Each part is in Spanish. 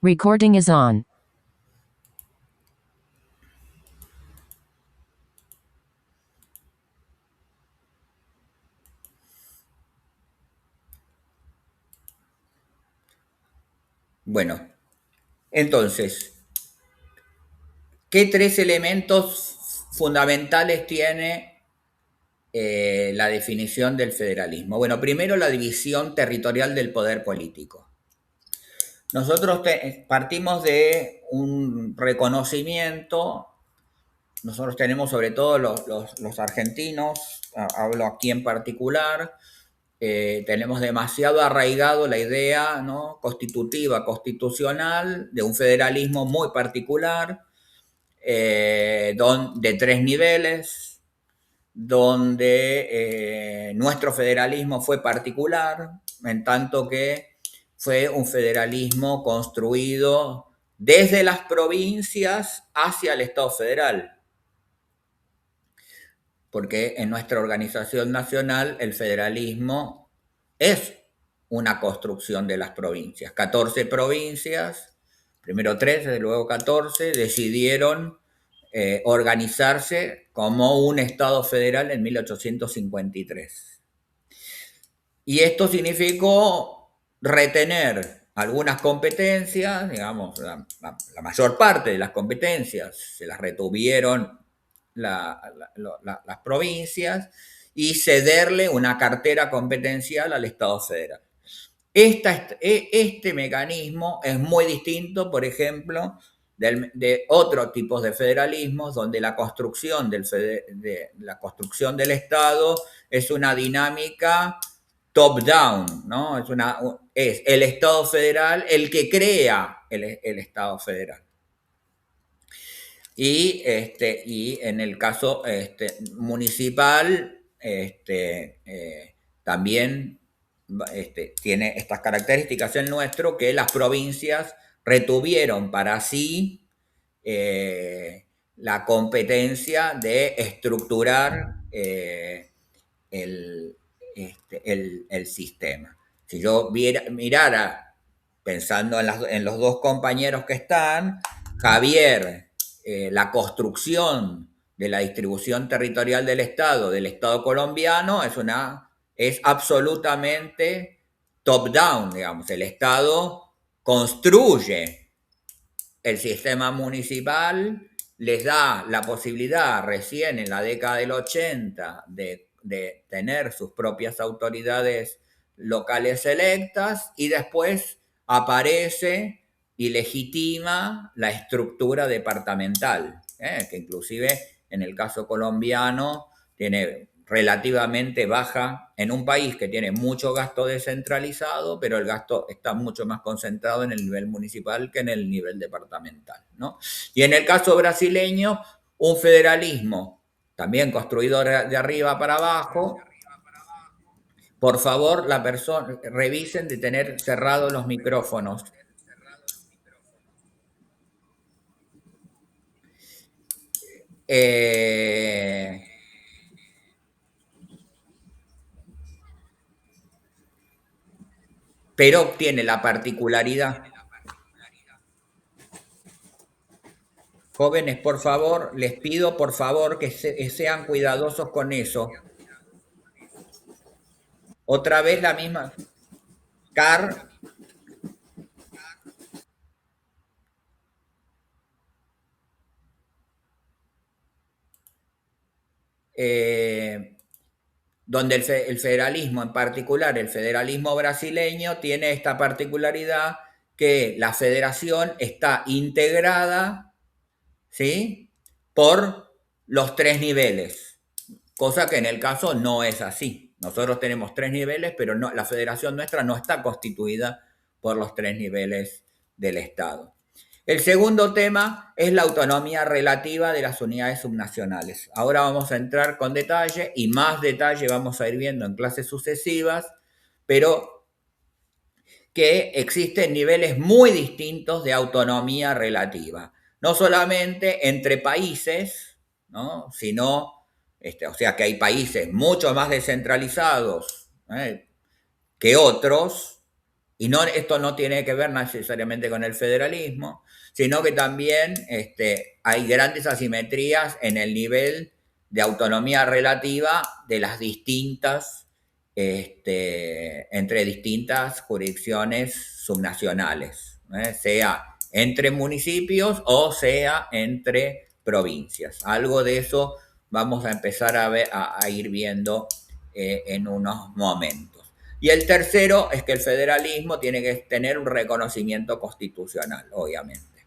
Recording is on. Bueno, entonces, ¿qué tres elementos fundamentales tiene la definición del federalismo? Bueno, primero la división territorial del poder político. Nosotros partimos de un reconocimiento, nosotros tenemos sobre todo los argentinos, hablo aquí en particular, tenemos demasiado arraigado la idea, ¿no?, constitutiva, constitucional, de un federalismo muy particular, de tres niveles, donde nuestro federalismo fue particular, en tanto que fue un federalismo construido desde las provincias hacia el Estado federal, porque en nuestra organización nacional el federalismo es una construcción de las provincias. 14 provincias, primero 13, luego 14, decidieron organizarse como un Estado federal en 1853. Y esto significó retener algunas competencias, digamos, la mayor parte de las competencias se las retuvieron las provincias y cederle una cartera competencial al Estado federal. Este mecanismo es muy distinto, por ejemplo, de otros tipos de federalismos donde la construcción la construcción del Estado es una dinámica top-down, ¿no? Es el Estado federal el que crea el Estado federal. Y en el caso municipal, también tiene estas características el nuestro, que las provincias retuvieron para sí la competencia de estructurar el, el sistema. Si yo mirara, pensando en los dos compañeros que están, Javier, la construcción de la distribución territorial del Estado colombiano, es absolutamente top-down, digamos. El Estado construye el sistema municipal, les da la posibilidad recién en la década del 80 de tener sus propias autoridades locales electas, y después aparece y legitima la estructura departamental, que inclusive en el caso colombiano tiene relativamente baja, en un país que tiene mucho gasto descentralizado, pero el gasto está mucho más concentrado en el nivel municipal que en el nivel departamental, ¿no? Y en el caso brasileño, un federalismo también construido de arriba para abajo. Por favor, revisen de tener cerrados los micrófonos. Eh, pero tiene la particularidad. Jóvenes, por favor, les pido por favor que sean cuidadosos con eso. Otra vez la misma. Car, eh, donde el federalismo, en particular el federalismo brasileño, tiene esta particularidad que la federación está integrada, ¿sí?, por los tres niveles, cosa que en el caso no es así. Nosotros tenemos tres niveles, pero no, la federación nuestra no está constituida por los tres niveles del Estado. El segundo tema es la autonomía relativa de las unidades subnacionales. Ahora vamos a entrar con detalle, y más detalle vamos a ir viendo en clases sucesivas, pero que existen niveles muy distintos de autonomía relativa. No solamente entre países, ¿no?, sino, o sea, que hay países mucho más descentralizados que otros, Y no, esto no tiene que ver necesariamente con el federalismo, sino que también hay grandes asimetrías en el nivel de autonomía relativa de las distintas, entre distintas jurisdicciones subnacionales, sea entre municipios o sea entre provincias. Algo de eso vamos a empezar a, ver, a ir viendo en unos momentos. Y el tercero es que el federalismo tiene que tener un reconocimiento constitucional, obviamente.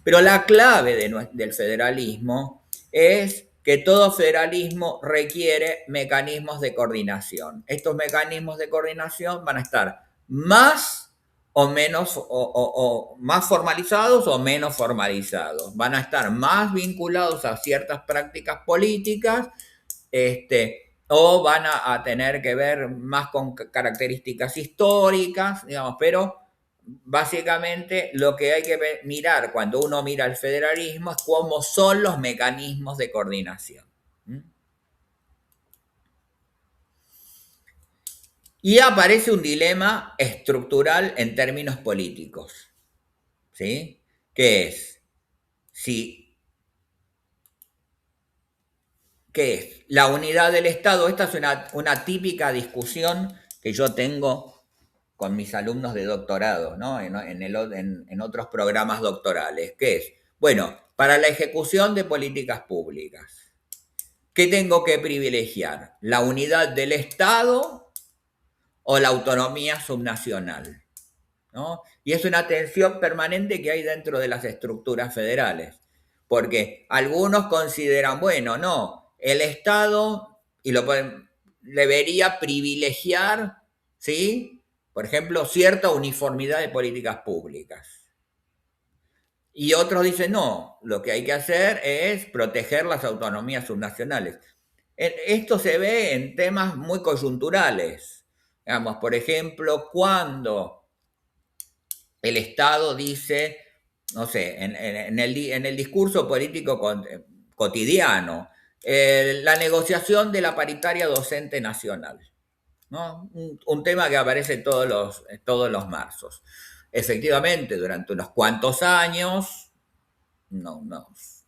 Pero la clave del federalismo es que todo federalismo requiere mecanismos de coordinación. Estos mecanismos de coordinación van a estar más o menos o más formalizados o menos formalizados. Van a estar más vinculados a ciertas prácticas políticas, o van a tener que ver más con características históricas, digamos, pero básicamente lo que hay que mirar cuando uno mira el federalismo es cómo son los mecanismos de coordinación. Y aparece un dilema estructural en términos políticos, ¿sí? ¿Qué es? Si, ¿Qué es? La unidad del Estado. Esta es una típica discusión que yo tengo con mis alumnos de doctorado, ¿no? En otros programas doctorales, ¿qué es? Bueno, para la ejecución de políticas públicas, ¿qué tengo que privilegiar? ¿La unidad del Estado o la autonomía subnacional? ¿No? Y es una tensión permanente que hay dentro de las estructuras federales, porque algunos consideran, bueno, no, el Estado debería privilegiar, ¿sí? Por ejemplo, cierta uniformidad de políticas públicas. Y otros dicen, no, lo que hay que hacer es proteger las autonomías subnacionales. Esto se ve en temas muy coyunturales. Digamos, por ejemplo, cuando el Estado dice, no sé, en el discurso político cotidiano, la negociación de la paritaria docente nacional, ¿no? Un tema que aparece todos los marzos. Efectivamente, durante unos cuantos años, unos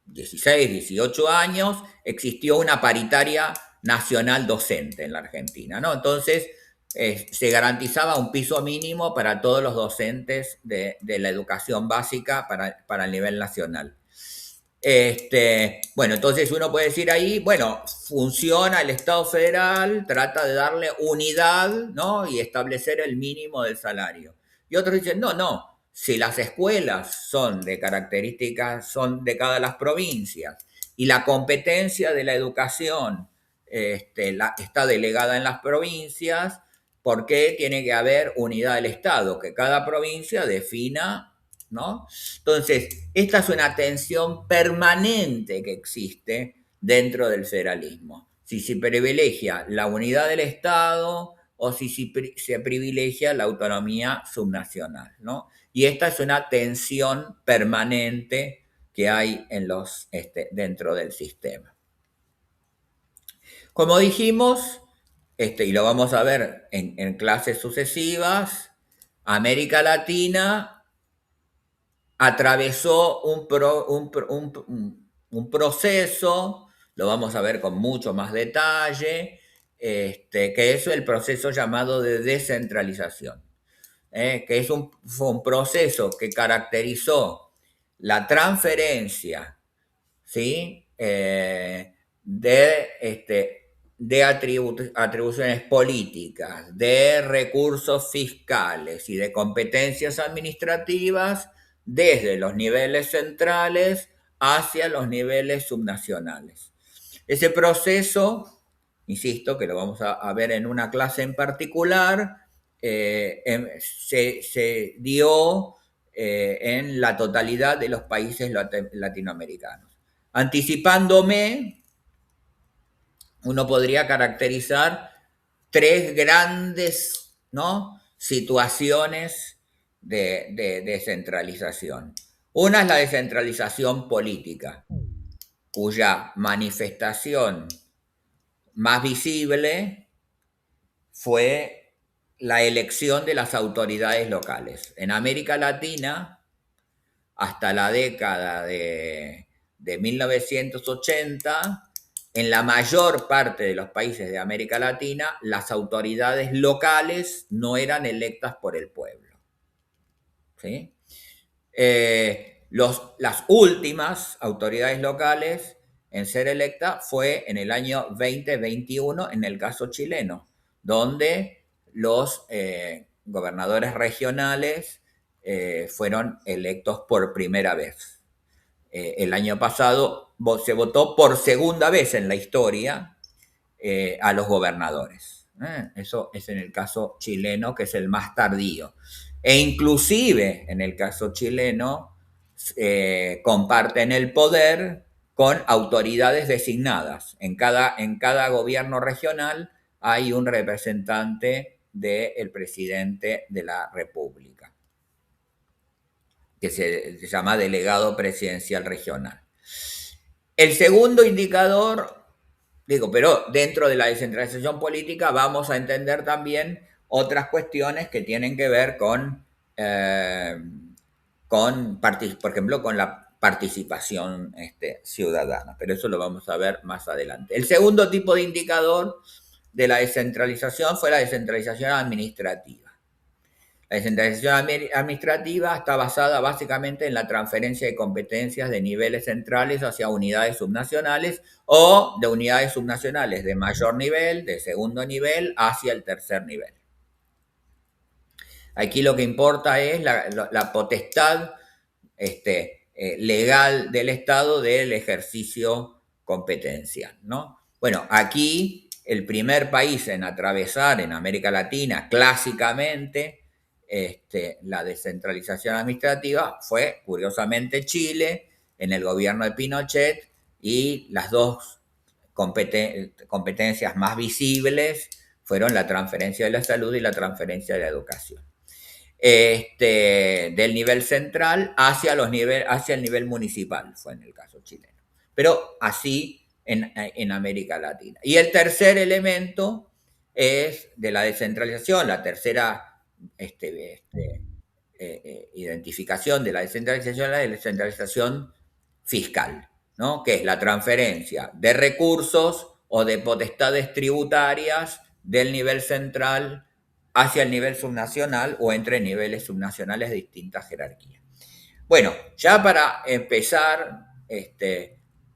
16, 18 años, existió una paritaria nacional docente en la Argentina, ¿no? Entonces, se garantizaba un piso mínimo para todos los docentes de la educación básica para el nivel nacional. Bueno, entonces uno puede decir ahí, bueno, funciona el Estado federal, trata de darle unidad, ¿no? Y establecer el mínimo del salario. Y otros dicen, no, no, si las escuelas son de características, son de cada las provincias y la competencia de la educación está delegada en las provincias, ¿por qué tiene que haber unidad del Estado? Que cada provincia defina, ¿no? Entonces, esta es una tensión permanente que existe dentro del federalismo. Si se privilegia la unidad del Estado o si se privilegia la autonomía subnacional, ¿no? Y esta es una tensión permanente que hay dentro del sistema. Como dijimos, y lo vamos a ver en clases sucesivas, América Latina atravesó un proceso, lo vamos a ver con mucho más detalle, que es el proceso llamado de descentralización, que fue un proceso que caracterizó la transferencia, ¿sí? De atribuciones políticas, de recursos fiscales y de competencias administrativas desde los niveles centrales hacia los niveles subnacionales. Ese proceso, insisto, que lo vamos a ver en una clase en particular, se dio en la totalidad de los países latinoamericanos. Anticipándome, uno podría caracterizar tres grandes, ¿no?, situaciones de descentralización. Una es la descentralización política, cuya manifestación más visible fue la elección de las autoridades locales. En América Latina, hasta la década de 1980, en la mayor parte de los países de América Latina, las autoridades locales no eran electas por el pueblo. ¿Sí? Las últimas autoridades locales en ser electa fue en el año 2021, en el caso chileno, donde los gobernadores regionales fueron electos por primera vez. El año pasado se votó por segunda vez en la historia a los gobernadores. Eso es en el caso chileno, que es el más tardío. E inclusive en el caso chileno comparten el poder con autoridades designadas. En cada gobierno regional hay un representante del presidente de la República, que se llama delegado presidencial regional. El segundo indicador, digo, pero dentro de la descentralización política vamos a entender también otras cuestiones que tienen que ver por ejemplo, con la participación ciudadana, pero eso lo vamos a ver más adelante. El segundo tipo de indicador de la descentralización fue la descentralización administrativa. La descentralización administrativa está basada básicamente en la transferencia de competencias de niveles centrales hacia unidades subnacionales o de unidades subnacionales de mayor nivel, de segundo nivel, hacia el tercer nivel. Aquí lo que importa es la potestad legal del Estado del ejercicio competencial, ¿no? Bueno, aquí el primer país en atravesar en América Latina clásicamente la descentralización administrativa fue, curiosamente, Chile, en el gobierno de Pinochet, y las dos competencias más visibles fueron la transferencia de la salud y la transferencia de la educación. Del nivel central hacia el nivel municipal, fue en el caso chileno. Pero así en América Latina. Y el tercer elemento es de la descentralización, la tercera identificación de la descentralización fiscal, ¿no? Que es la transferencia de recursos o de potestades tributarias del nivel central hacia el nivel subnacional o entre niveles subnacionales de distintas jerarquías. Bueno, ya para empezar,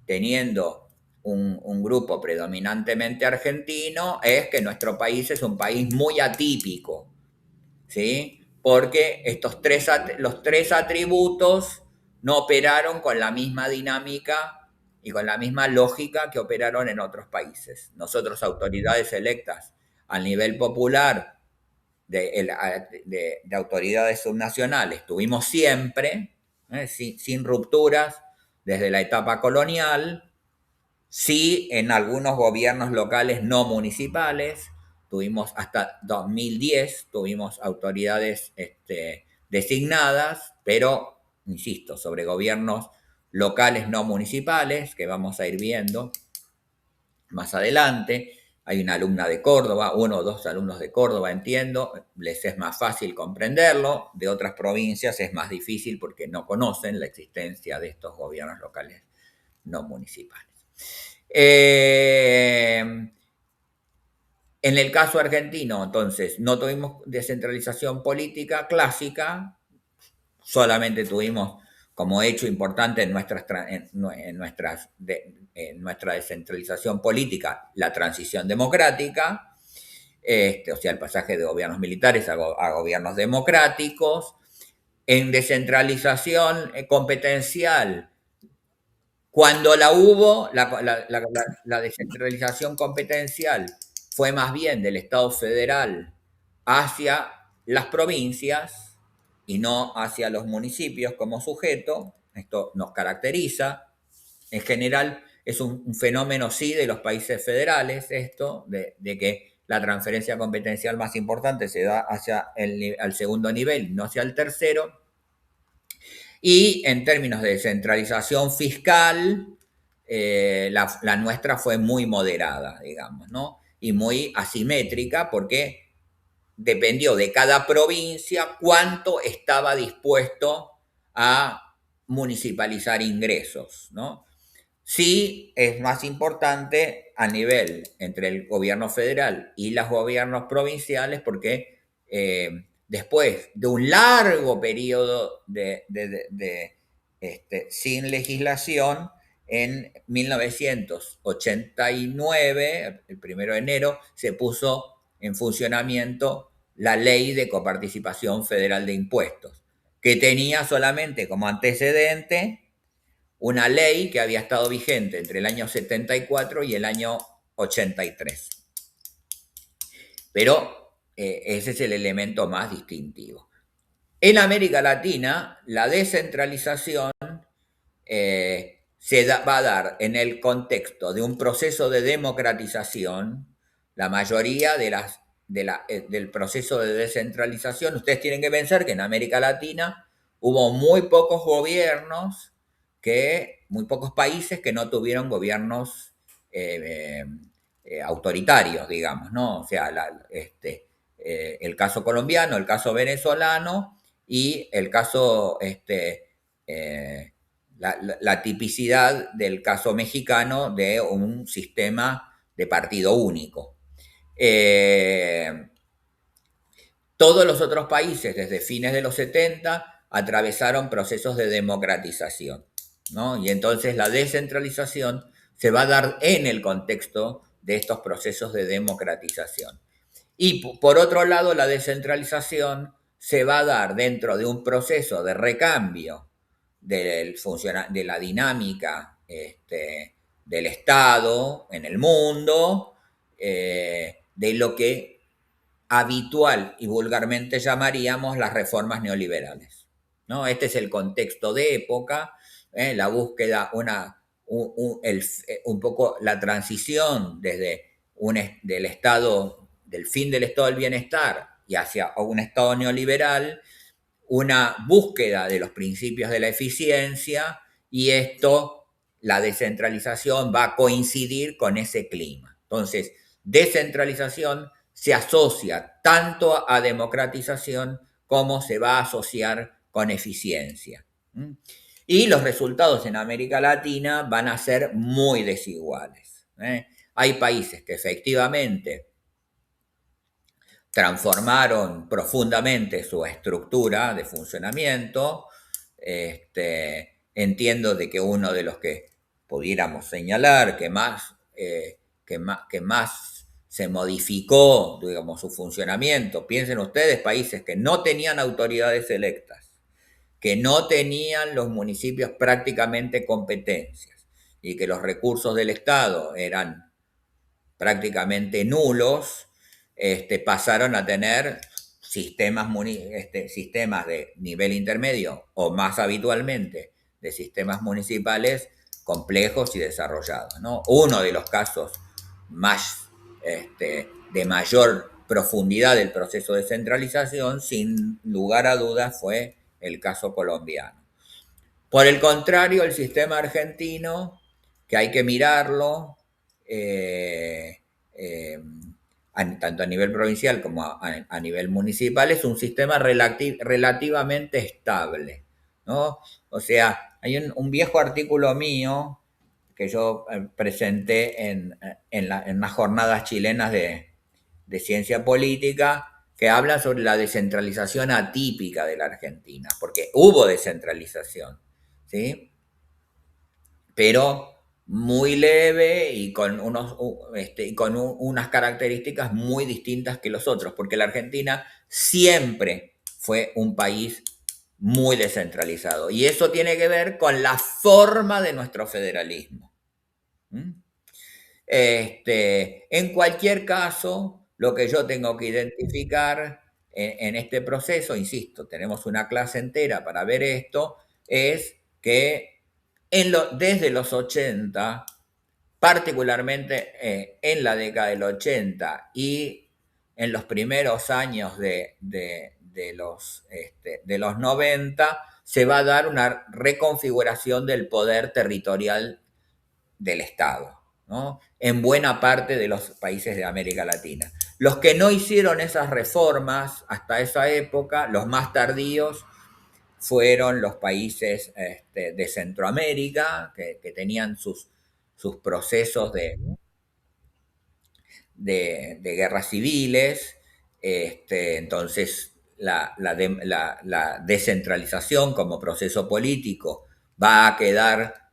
teniendo un grupo predominantemente argentino, es que nuestro país es un país muy atípico, ¿sí? Porque los tres atributos no operaron con la misma dinámica y con la misma lógica que operaron en otros países. Nosotros, autoridades electas al nivel popular de autoridades subnacionales, tuvimos siempre, sin rupturas, desde la etapa colonial. Sí, en algunos gobiernos locales no municipales, tuvimos hasta 2010, tuvimos autoridades designadas, pero, insisto, sobre gobiernos locales no municipales, que vamos a ir viendo más adelante. Hay una alumna de Córdoba, uno o dos alumnos de Córdoba, entiendo, les es más fácil comprenderlo. De otras provincias es más difícil porque no conocen la existencia de estos gobiernos locales no municipales. En el caso argentino, entonces, no tuvimos descentralización política clásica, solamente tuvimos como hecho importante en nuestra descentralización política la transición democrática, o sea, el pasaje de gobiernos militares a gobiernos democráticos. En descentralización competencial, cuando la hubo, la descentralización competencial fue más bien del Estado federal hacia las provincias y no hacia los municipios como sujeto. Esto nos caracteriza. En general es un fenómeno, sí, de los países federales, esto, de que la transferencia competencial más importante se da al segundo nivel, no hacia el tercero. Y en términos de descentralización fiscal, la nuestra fue muy moderada, digamos, ¿no? Y muy asimétrica, porque dependió de cada provincia cuánto estaba dispuesto a municipalizar ingresos, ¿no? Sí es más importante a nivel entre el gobierno federal y los gobiernos provinciales porque después de un largo periodo sin legislación, en 1989, el 1 de enero, se puso en funcionamiento la ley de coparticipación federal de impuestos, que tenía solamente como antecedente una ley que había estado vigente entre el año 74 y el año 83. Pero ese es el elemento más distintivo. En América Latina, la descentralización va a dar en el contexto de un proceso de democratización. La mayoría del proceso de descentralización, ustedes tienen que pensar que en América Latina hubo muy pocos gobiernos, muy pocos países que no tuvieron gobiernos autoritarios, digamos, ¿no? O sea, el caso colombiano, el caso venezolano y el caso la tipicidad del caso mexicano de un sistema de partido único. Todos los otros países, desde fines de los 70, atravesaron procesos de democratización, ¿no? Y entonces la descentralización se va a dar en el contexto de estos procesos de democratización. Y por otro lado, la descentralización se va a dar dentro de un proceso de recambio de la dinámica del Estado en el mundo, de lo que habitual y vulgarmente llamaríamos las reformas neoliberales, ¿no? Este es el contexto de época, la búsqueda, un poco la transición desde del Estado, del fin del Estado del bienestar y hacia un Estado neoliberal, una búsqueda de los principios de la eficiencia, y la descentralización va a coincidir con ese clima. Entonces, descentralización se asocia tanto a democratización como se va a asociar con eficiencia. Y los resultados en América Latina van a ser muy desiguales. Hay países que efectivamente transformaron profundamente su estructura de funcionamiento. Entiendo de que uno de los que pudiéramos señalar que más se modificó, digamos, su funcionamiento. Piensen ustedes, países que no tenían autoridades electas, que no tenían los municipios prácticamente competencias y que los recursos del Estado eran prácticamente nulos, pasaron a tener sistemas de nivel intermedio o más habitualmente de sistemas municipales complejos y desarrollados, ¿no? Uno de los casos más de mayor profundidad del proceso de centralización, sin lugar a dudas, fue el caso colombiano. Por el contrario, el sistema argentino, que hay que mirarlo, tanto a nivel provincial como a nivel municipal, es un sistema relativamente estable, ¿no? O sea, hay un viejo artículo mío que yo presenté en las jornadas chilenas de ciencia política, que habla sobre la descentralización atípica de la Argentina, porque hubo descentralización, ¿sí? Pero muy leve y con unas características muy distintas que los otros, porque la Argentina siempre fue un país muy descentralizado. Y eso tiene que ver con la forma de nuestro federalismo. En cualquier caso, lo que yo tengo que identificar en este proceso, insisto, tenemos una clase entera para ver esto, es que desde los 80, particularmente en la década del 80 y en los primeros años de los 90, se va a dar una reconfiguración del poder territorial del Estado, ¿no? En buena parte de los países de América Latina. Los que no hicieron esas reformas hasta esa época, los más tardíos, fueron los países de Centroamérica, que tenían sus procesos de guerras civiles. Entonces, la descentralización como proceso político va a quedar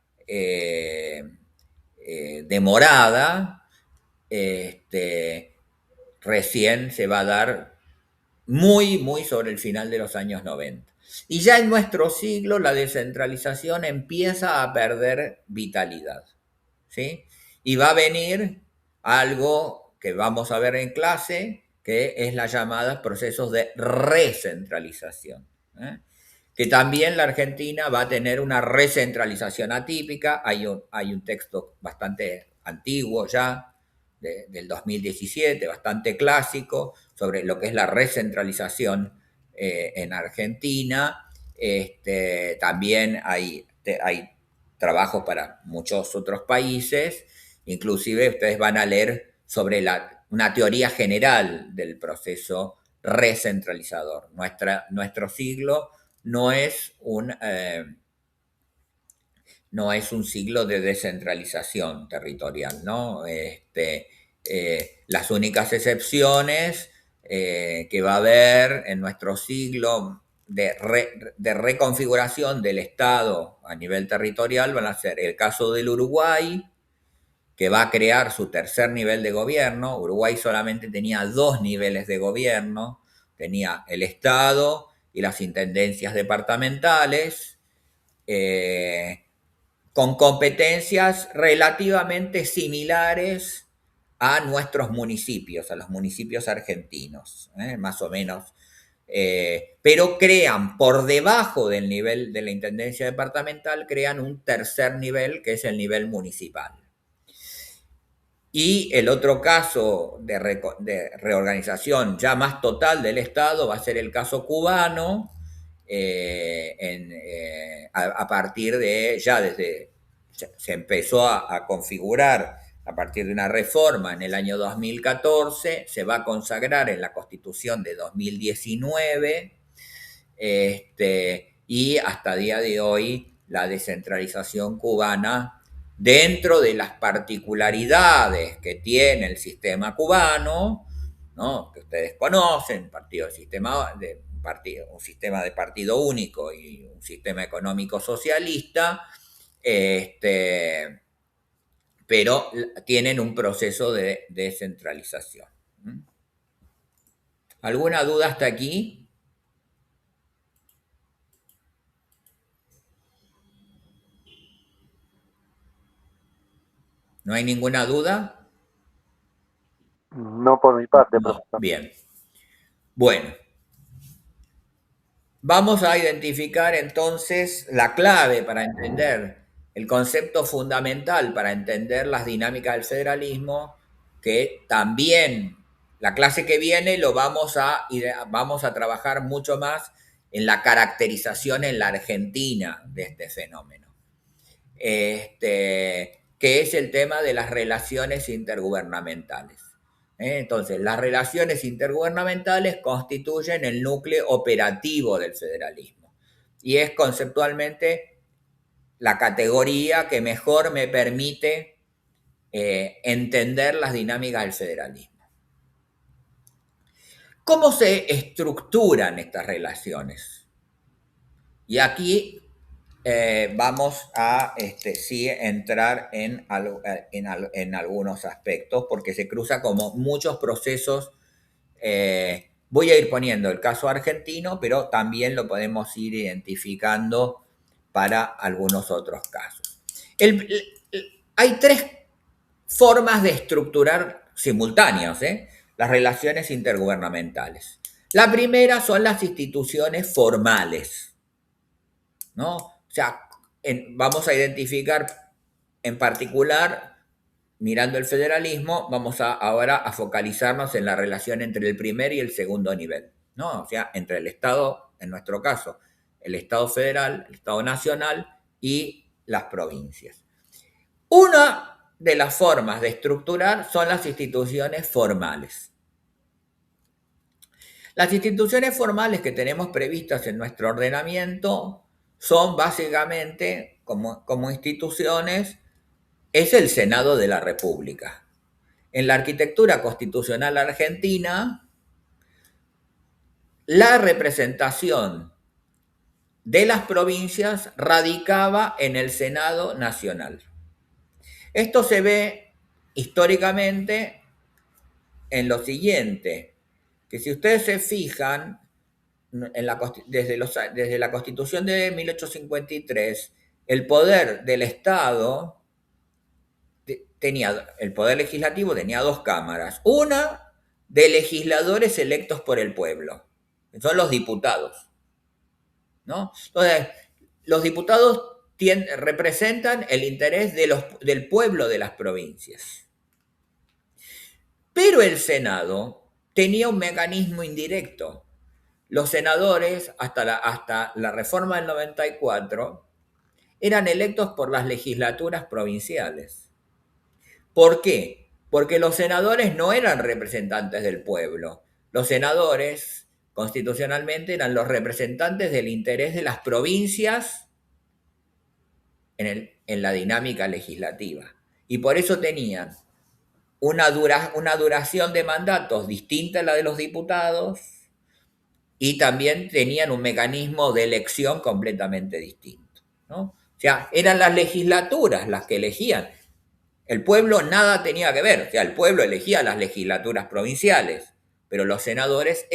demorada. Recién se va a dar muy sobre el final de los años 90. Y ya en nuestro siglo la descentralización empieza a perder vitalidad, ¿sí? Y va a venir algo que vamos a ver en clase, que es la llamada procesos de recentralización, ¿eh? Que también la Argentina va a tener una recentralización atípica. Hay un texto bastante antiguo ya, del 2017, bastante clásico, sobre lo que es la recentralización en Argentina. También hay trabajos para muchos otros países, inclusive ustedes van a leer sobre una teoría general del proceso recentralizador. Nuestro siglo no es no es un siglo de descentralización territorial, ¿no? Las únicas excepciones que va a haber en nuestro siglo de reconfiguración del Estado a nivel territorial van a ser el caso del Uruguay, que va a crear su tercer nivel de gobierno. Uruguay solamente tenía dos niveles de gobierno, tenía el Estado y las intendencias departamentales, con competencias relativamente similares a nuestros municipios, a los municipios argentinos, más o menos. Pero crean por debajo del nivel de la intendencia departamental, crean un tercer nivel que es el nivel municipal. Y el otro caso de reorganización ya más total del Estado va a ser el caso cubano, a partir de, ya desde, se empezó a configurar a partir de una reforma en el año 2014, se va a consagrar en la Constitución de 2019, y hasta el día de hoy la descentralización cubana, dentro de las particularidades que tiene el sistema cubano, ¿no? Que ustedes conocen, un sistema de partido único y un sistema económico socialista, pero tienen un proceso de descentralización. ¿Alguna duda hasta aquí? ¿No hay ninguna duda? No por mi parte, No, profesor. bien. Bueno, vamos a identificar entonces la clave para entender el concepto fundamental para entender las dinámicas del federalismo, que también la clase que viene vamos a trabajar mucho más en la caracterización en la Argentina de este fenómeno, que es el tema de las relaciones intergubernamentales. Entonces, las relaciones intergubernamentales constituyen el núcleo operativo del federalismo y es conceptualmente la categoría que mejor me permite entender las dinámicas del federalismo. ¿Cómo se estructuran estas relaciones? Y aquí vamos a sí entrar en algunos aspectos porque se cruza como muchos procesos. Voy a ir poniendo el caso argentino, pero también lo podemos ir identificando para algunos otros casos. Hay tres formas de estructurar simultáneos las relaciones intergubernamentales. La primera son las instituciones formales, ¿no? O sea, vamos a identificar en particular, mirando el federalismo, vamos ahora a focalizarnos en la relación entre el primer y el segundo nivel, ¿no? O sea, entre el Estado, en nuestro caso, el Estado federal, el Estado nacional y las provincias. Una de las formas de estructurar son las instituciones formales. Las instituciones formales que tenemos previstas en nuestro ordenamiento son básicamente, como instituciones, es el Senado de la República. En la arquitectura constitucional argentina, la representación de las provincias radicaba en el Senado Nacional. Esto se ve históricamente en lo siguiente, que si ustedes se fijan, desde la Constitución de 1853, el poder del Estado el poder legislativo tenía dos cámaras. Una de legisladores electos por el pueblo, que son los diputados, ¿no? Entonces, los diputados representan el interés del pueblo de las provincias. Pero el Senado tenía un mecanismo indirecto. Los senadores, hasta la reforma del 94, eran electos por las legislaturas provinciales. ¿Por qué? Porque los senadores no eran representantes del pueblo. Los senadores, constitucionalmente, eran los representantes del interés de las provincias en la dinámica legislativa. Y por eso tenían una duración de mandatos distinta a la de los diputados, y también tenían un mecanismo de elección completamente distinto, ¿no? O sea, eran las legislaturas las que elegían. El pueblo nada tenía que ver, o sea, el pueblo elegía las legislaturas provinciales, pero los senadores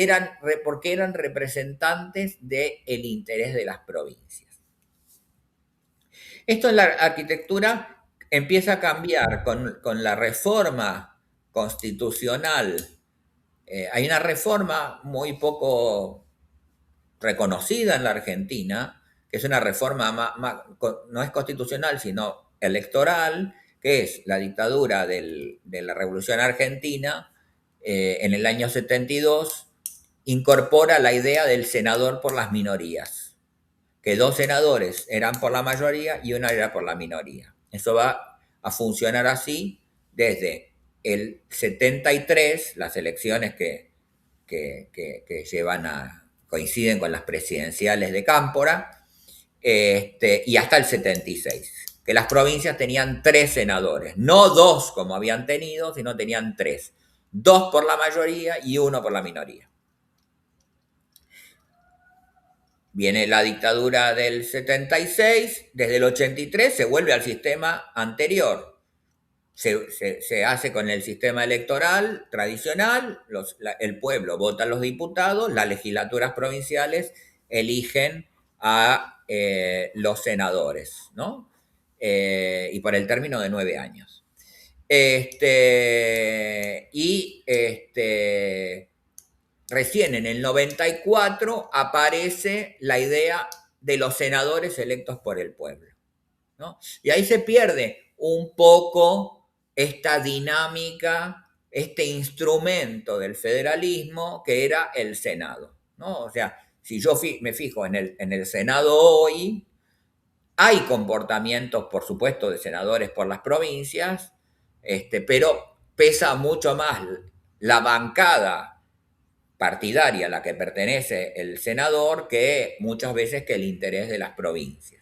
porque eran representantes del interés de las provincias. Esto en la arquitectura empieza a cambiar con la reforma constitucional. Hay una reforma muy poco reconocida en la Argentina, que es una reforma no es constitucional, sino electoral, que es la dictadura de la Revolución Argentina. En el año 72 incorpora la idea del senador por las minorías, que dos senadores eran por la mayoría y una era por la minoría. Eso va a funcionar así desde el 73, las elecciones que coinciden con las presidenciales de Cámpora, y hasta el 76, que las provincias tenían 3 senadores, no 2 como habían tenido, sino tenían 3, 2 por la mayoría y 1 por la minoría. Viene la dictadura del 76, desde el 83 se vuelve al sistema anterior. Se hace con el sistema electoral tradicional, el pueblo vota a los diputados, las legislaturas provinciales eligen a los senadores, ¿no? Y por el término de 9 años. Recién en el 94 aparece la idea de los senadores electos por el pueblo, ¿no? Y ahí se pierde un poco esta dinámica, este instrumento del federalismo que era el Senado, ¿no? O sea, si yo me fijo en el Senado hoy, hay comportamientos, por supuesto, de senadores por las provincias, pero pesa mucho más la bancada partidaria a la que pertenece el senador que muchas veces que el interés de las provincias.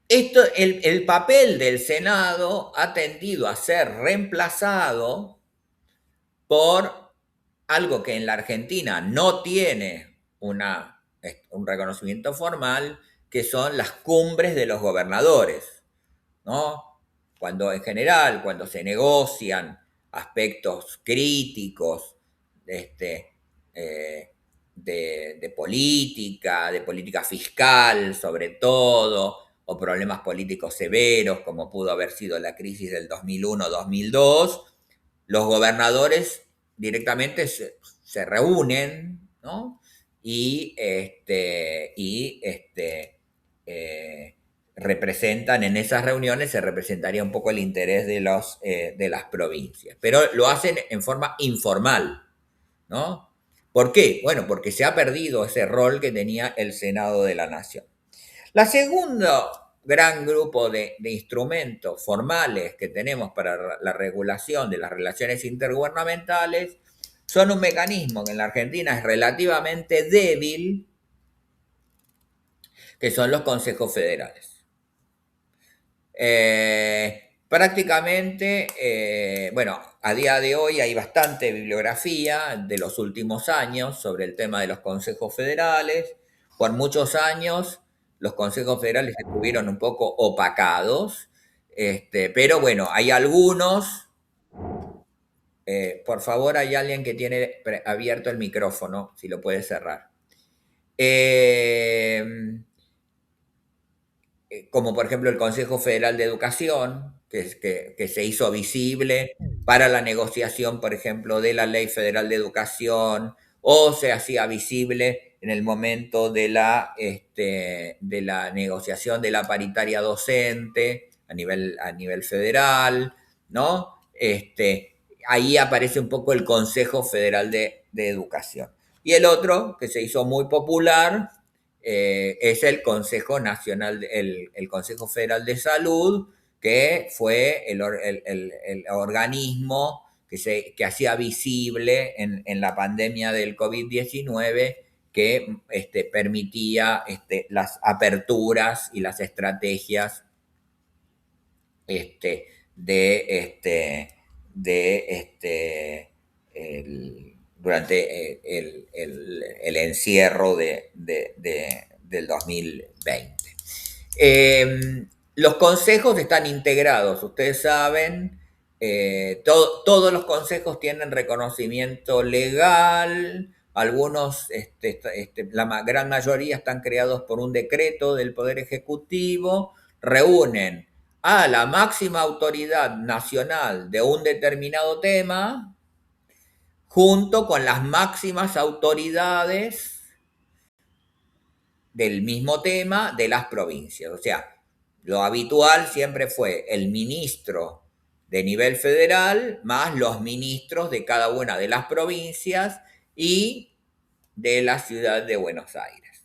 El papel del Senado ha tendido a ser reemplazado por algo que en la Argentina no tiene un reconocimiento formal, que son las cumbres de los gobernadores, ¿no? En general, cuando se negocian aspectos críticos de política fiscal sobre todo, o problemas políticos severos, como pudo haber sido la crisis del 2001-2002, los gobernadores directamente se reúnen, ¿no? Y representan en esas reuniones, se representaría un poco el interés de las provincias, pero lo hacen en forma informal, ¿no? ¿Por qué? Bueno, porque se ha perdido ese rol que tenía el Senado de la Nación. La segundo gran grupo de instrumentos formales que tenemos para la regulación de las relaciones intergubernamentales son un mecanismo que en la Argentina es relativamente débil, que son los consejos federales. Prácticamente, bueno, a día de hoy hay bastante bibliografía de los últimos años sobre el tema de los consejos federales. Por muchos años los consejos federales estuvieron un poco opacados, pero bueno, hay algunos. Por favor, hay alguien que tiene abierto el micrófono, si lo puede cerrar. Eh, como por ejemplo el Consejo Federal de Educación, que se hizo visible para la negociación, por ejemplo, de la Ley Federal de Educación, o se hacía visible en el momento de la negociación de la paritaria docente a nivel federal, ¿no? Ahí aparece un poco el Consejo Federal de Educación. Y el otro, que se hizo muy popular, es el Consejo Nacional, el Consejo Federal de Salud, que fue el organismo que hacía visible en la pandemia del COVID-19, que permitía las aperturas y las estrategias este, de, este, de durante el encierro del 2020. Los consejos están integrados, ustedes saben, todos los consejos tienen reconocimiento legal, algunos, la gran mayoría están creados por un decreto del Poder Ejecutivo, reúnen a la máxima autoridad nacional de un determinado tema, junto con las máximas autoridades del mismo tema de las provincias. O sea, lo habitual siempre fue el ministro de nivel federal más los ministros de cada una de las provincias y de la ciudad de Buenos Aires.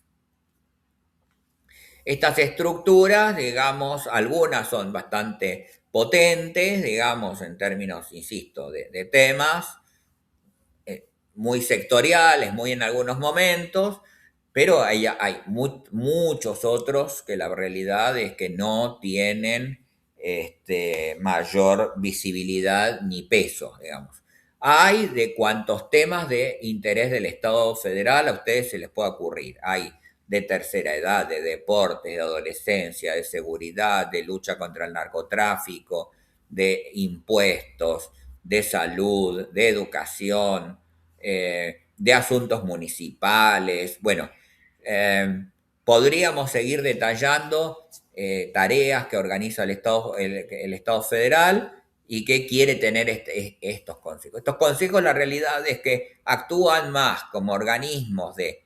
Estas estructuras, digamos, algunas son bastante potentes, digamos, en términos, insisto, de temas, muy sectoriales, muy en algunos momentos, pero hay muchos otros que la realidad es que no tienen mayor visibilidad ni peso, digamos. Hay de cuantos temas de interés del Estado federal a ustedes se les pueda ocurrir. Hay de tercera edad, de deporte, de adolescencia, de seguridad, de lucha contra el narcotráfico, de impuestos, de salud, de educación, de asuntos municipales. Bueno, podríamos seguir detallando tareas que organiza el Estado federal y que quiere tener estos consejos. Estos consejos, la realidad es que actúan más como organismos de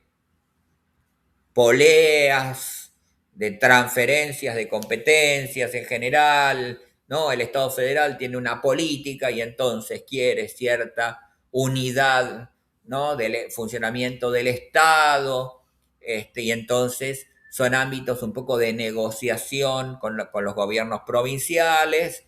poleas, de transferencias de competencias en general, ¿no? El Estado federal tiene una política y entonces quiere cierta unidad, ¿no? Del funcionamiento del Estado, y entonces son ámbitos un poco de negociación con los gobiernos provinciales,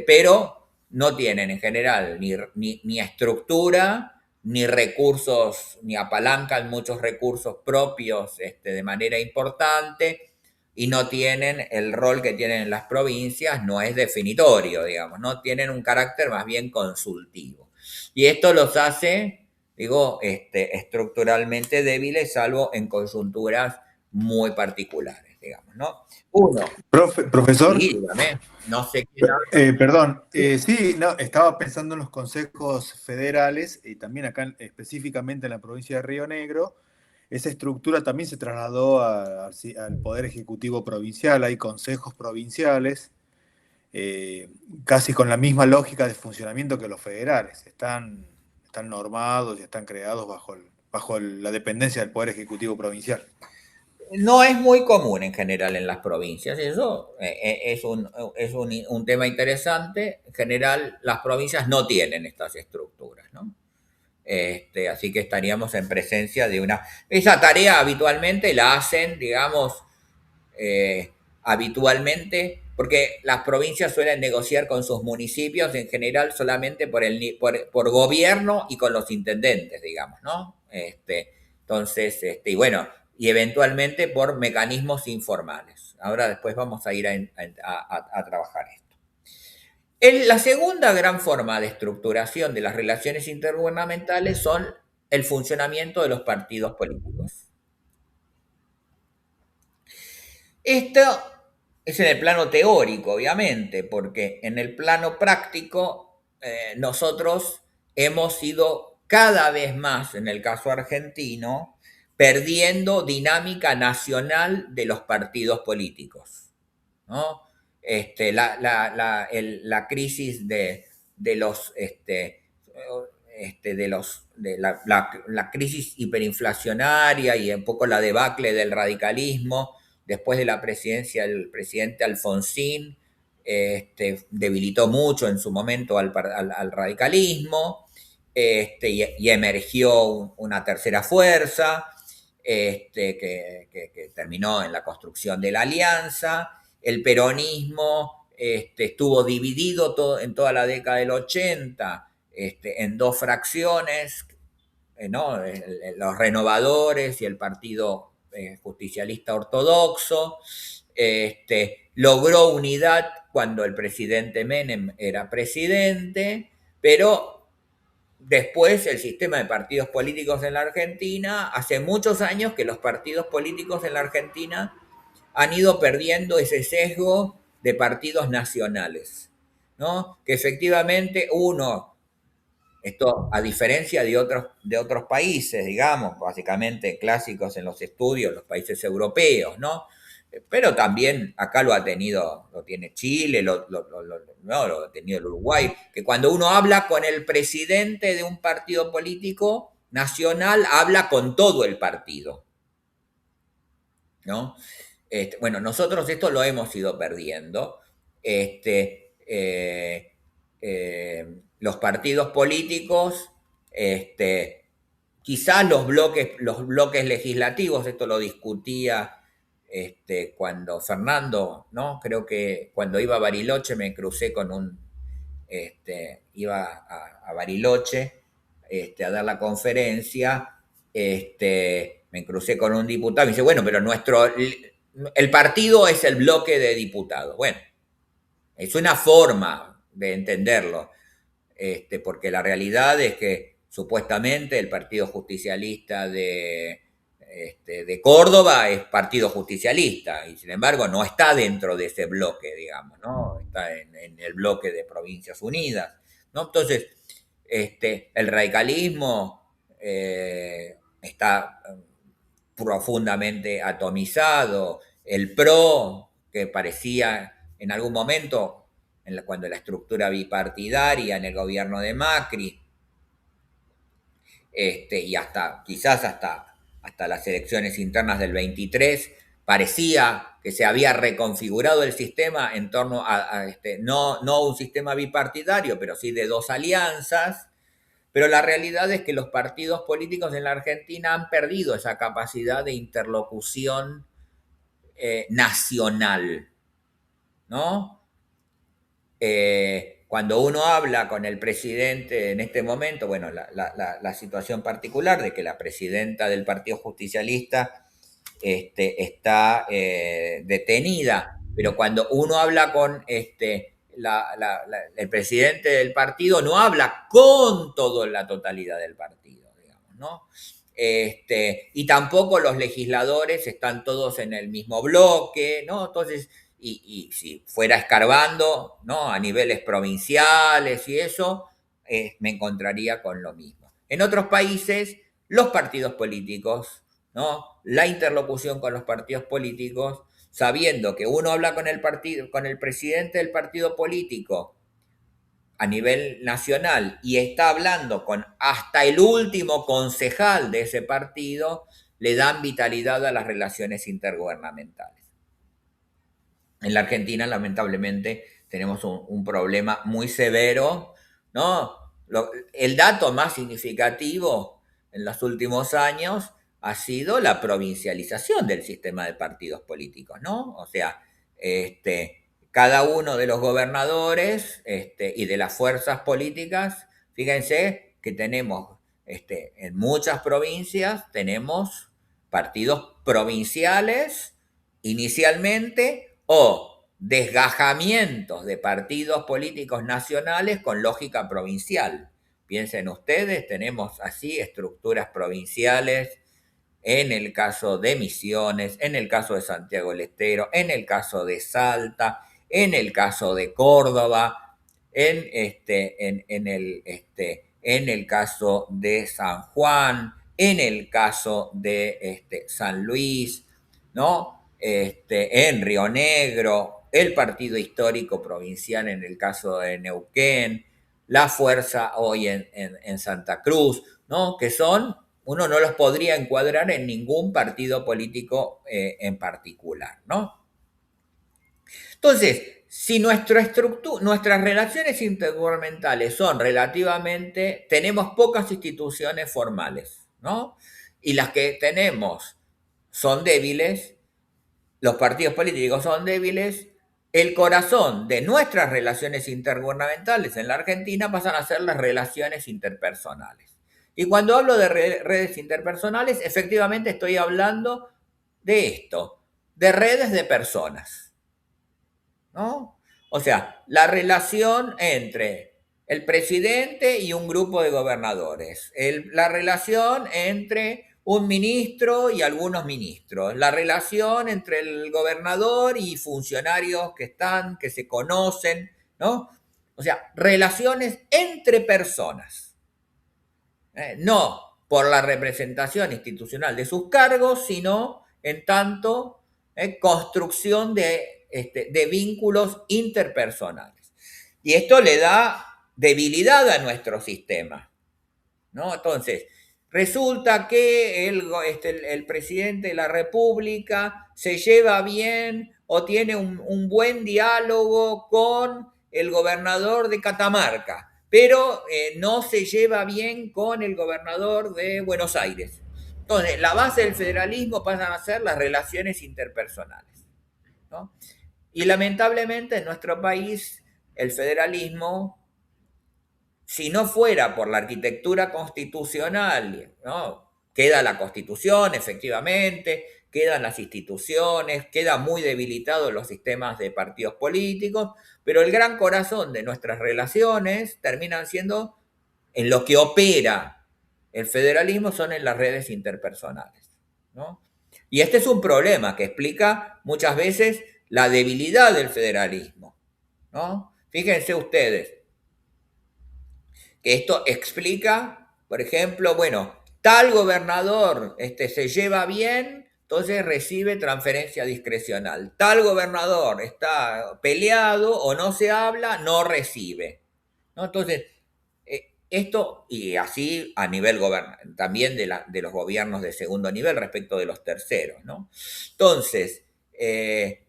pero no tienen en general ni estructura, ni recursos, ni apalancan muchos recursos propios de manera importante, y no tienen el rol que tienen en las provincias, no es definitorio, digamos, no tienen un carácter más bien consultivo. Y esto los hace, digo, estructuralmente débiles, salvo en coyunturas muy particulares, digamos, ¿no? Uno, Profesor, sí, dígame, no sé quién perdón, sí, no, estaba pensando en los consejos federales y también acá específicamente en la provincia de Río Negro. Esa estructura también se trasladó al Poder Ejecutivo Provincial, hay consejos provinciales, casi con la misma lógica de funcionamiento que los federales, están normados y están creados bajo la dependencia del Poder Ejecutivo Provincial. No es muy común en general en las provincias, eso es un tema interesante. En general, las provincias no tienen estas estructuras, ¿no? Así que estaríamos en presencia de una... Esa tarea habitualmente la hacen, digamos, habitualmente porque las provincias suelen negociar con sus municipios en general solamente por gobierno y con los intendentes, digamos, ¿no? Entonces, y bueno, y eventualmente por mecanismos informales. Ahora después vamos a ir a trabajar esto. La segunda gran forma de estructuración de las relaciones intergubernamentales son el funcionamiento de los partidos políticos. Esto es en el plano teórico, obviamente, porque en el plano práctico nosotros hemos ido cada vez más, en el caso argentino, perdiendo dinámica nacional de los partidos políticos, ¿no? La crisis de los la crisis hiperinflacionaria y un poco la debacle del radicalismo después de la presidencia del presidente Alfonsín, debilitó mucho en su momento al radicalismo, y emergió una tercera fuerza, que terminó en la construcción de la alianza. El peronismo estuvo dividido en toda la década del 80 en dos fracciones, ¿no? Los renovadores y el Partido Justicialista Ortodoxo. Logró unidad cuando el presidente Menem era presidente, pero después el sistema de partidos políticos en la Argentina, hace muchos años que los partidos políticos en la Argentina han ido perdiendo ese sesgo de partidos nacionales, ¿no? Que efectivamente esto a diferencia de otros países, digamos, básicamente clásicos en los estudios, los países europeos, ¿no? Pero también acá lo tiene Chile, lo ha tenido el Uruguay, que cuando uno habla con el presidente de un partido político nacional, habla con todo el partido, ¿no? Bueno, nosotros esto lo hemos ido perdiendo. Los partidos políticos, quizás los bloques legislativos, esto lo discutía cuando Fernando, ¿no? Creo que cuando iba a Bariloche me crucé iba a Bariloche a dar la conferencia, me crucé con un diputado y me dice, bueno, pero el partido es el bloque de diputados. Bueno, es una forma de entenderlo, porque la realidad es que supuestamente el Partido Justicialista de Córdoba es Partido Justicialista y sin embargo no está dentro de ese bloque, digamos, ¿no? Está en el bloque de Provincias Unidas, ¿no? Entonces, el radicalismo está profundamente atomizado, el PRO, que parecía en algún momento, cuando la estructura bipartidaria en el gobierno de Macri, y quizás hasta las elecciones internas del 23, parecía que se había reconfigurado el sistema en torno no un sistema bipartidario, pero sí de dos alianzas. Pero la realidad es que los partidos políticos en la Argentina han perdido esa capacidad de interlocución nacional, ¿no? Cuando uno habla con el presidente en este momento, bueno, la situación particular de que la presidenta del Partido Justicialista está detenida, pero cuando uno habla con el presidente del partido, no habla con la totalidad del partido, digamos, ¿no? Y tampoco los legisladores están todos en el mismo bloque, ¿no? Entonces, y si fuera escarbando, ¿no? A niveles provinciales y eso, me encontraría con lo mismo. En otros países, los partidos políticos, ¿no? La interlocución con los partidos políticos, sabiendo que uno habla con el presidente del partido político a nivel nacional y está hablando con hasta el último concejal de ese partido, le dan vitalidad a las relaciones intergubernamentales. En la Argentina, lamentablemente, tenemos un problema muy severo, ¿no? El dato más significativo en los últimos años ha sido la provincialización del sistema de partidos políticos, ¿no? O sea, cada uno de los gobernadores y de las fuerzas políticas, fíjense que tenemos en muchas provincias, tenemos partidos provinciales inicialmente o desgajamientos de partidos políticos nacionales con lógica provincial. Piensen ustedes, tenemos así estructuras provinciales en el caso de Misiones, en el caso de Santiago del Estero, en el caso de Salta, en el caso de Córdoba, en el caso de San Juan, en el caso de San Luis, ¿no? En Río Negro, el partido histórico provincial en el caso de Neuquén, la fuerza hoy en Santa Cruz, ¿no? Que son, uno no los podría encuadrar en ningún partido político en particular, ¿no? Entonces, si nuestras relaciones intergubernamentales son relativamente, tenemos pocas instituciones formales, ¿no? Y las que tenemos son débiles, los partidos políticos son débiles, el corazón de nuestras relaciones intergubernamentales en la Argentina pasan a ser las relaciones interpersonales. Y cuando hablo de redes interpersonales, efectivamente estoy hablando de esto, de redes de personas, ¿no? O sea, la relación entre el presidente y un grupo de gobernadores, la relación entre un ministro y algunos ministros, la relación entre el gobernador y funcionarios que se conocen, ¿no? O sea, relaciones entre personas, no por la representación institucional de sus cargos, sino en tanto construcción de vínculos interpersonales. Y esto le da debilidad a nuestro sistema, ¿no? Entonces, resulta que el presidente de la República se lleva bien o tiene un buen diálogo con el gobernador de Catamarca, pero no se lleva bien con el gobernador de Buenos Aires. Entonces, la base del federalismo pasan a ser las relaciones interpersonales, ¿no? Y lamentablemente en nuestro país el federalismo, si no fuera por la arquitectura constitucional, ¿no? Queda la Constitución, efectivamente, quedan las instituciones, queda muy debilitados los sistemas de partidos políticos, pero el gran corazón de nuestras relaciones terminan siendo en lo que opera el federalismo, son en las redes interpersonales, ¿no? Y este es un problema que explica muchas veces la debilidad del federalismo, ¿no? Fíjense ustedes que esto explica, por ejemplo, bueno, tal gobernador se lleva bien, entonces recibe transferencia discrecional. Tal gobernador está peleado o no se habla, no recibe, ¿no? Entonces, esto, y así a nivel también de los gobiernos de segundo nivel respecto de los terceros, ¿no? Entonces,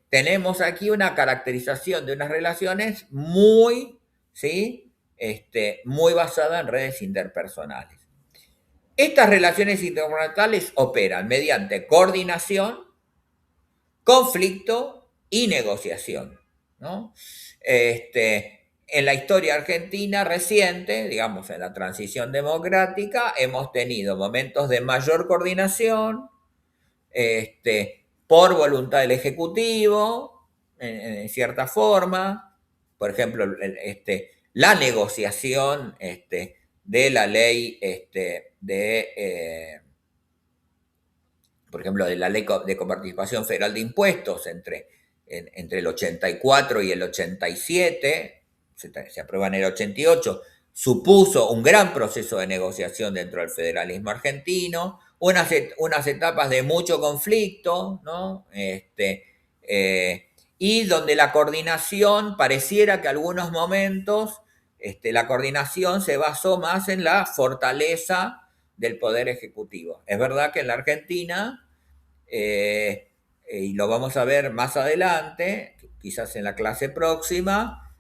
tenemos aquí una caracterización de unas relaciones muy, ¿sí? Muy basada en redes interpersonales. Estas relaciones interpersonales operan mediante coordinación, conflicto y negociación, ¿no? En la historia argentina reciente, digamos en la transición democrática, hemos tenido momentos de mayor coordinación, por voluntad del Ejecutivo, en cierta forma. Por ejemplo, la negociación de la ley por ejemplo, de la ley de coparticipación federal de impuestos entre el 84 y el 87, se aprueba en el 88, supuso un gran proceso de negociación dentro del federalismo argentino, unas etapas de mucho conflicto, ¿no? Y donde la coordinación pareciera que algunos momentos la coordinación se basó más en la fortaleza del Poder Ejecutivo. Es verdad que en la Argentina, y lo vamos a ver más adelante, quizás en la clase próxima,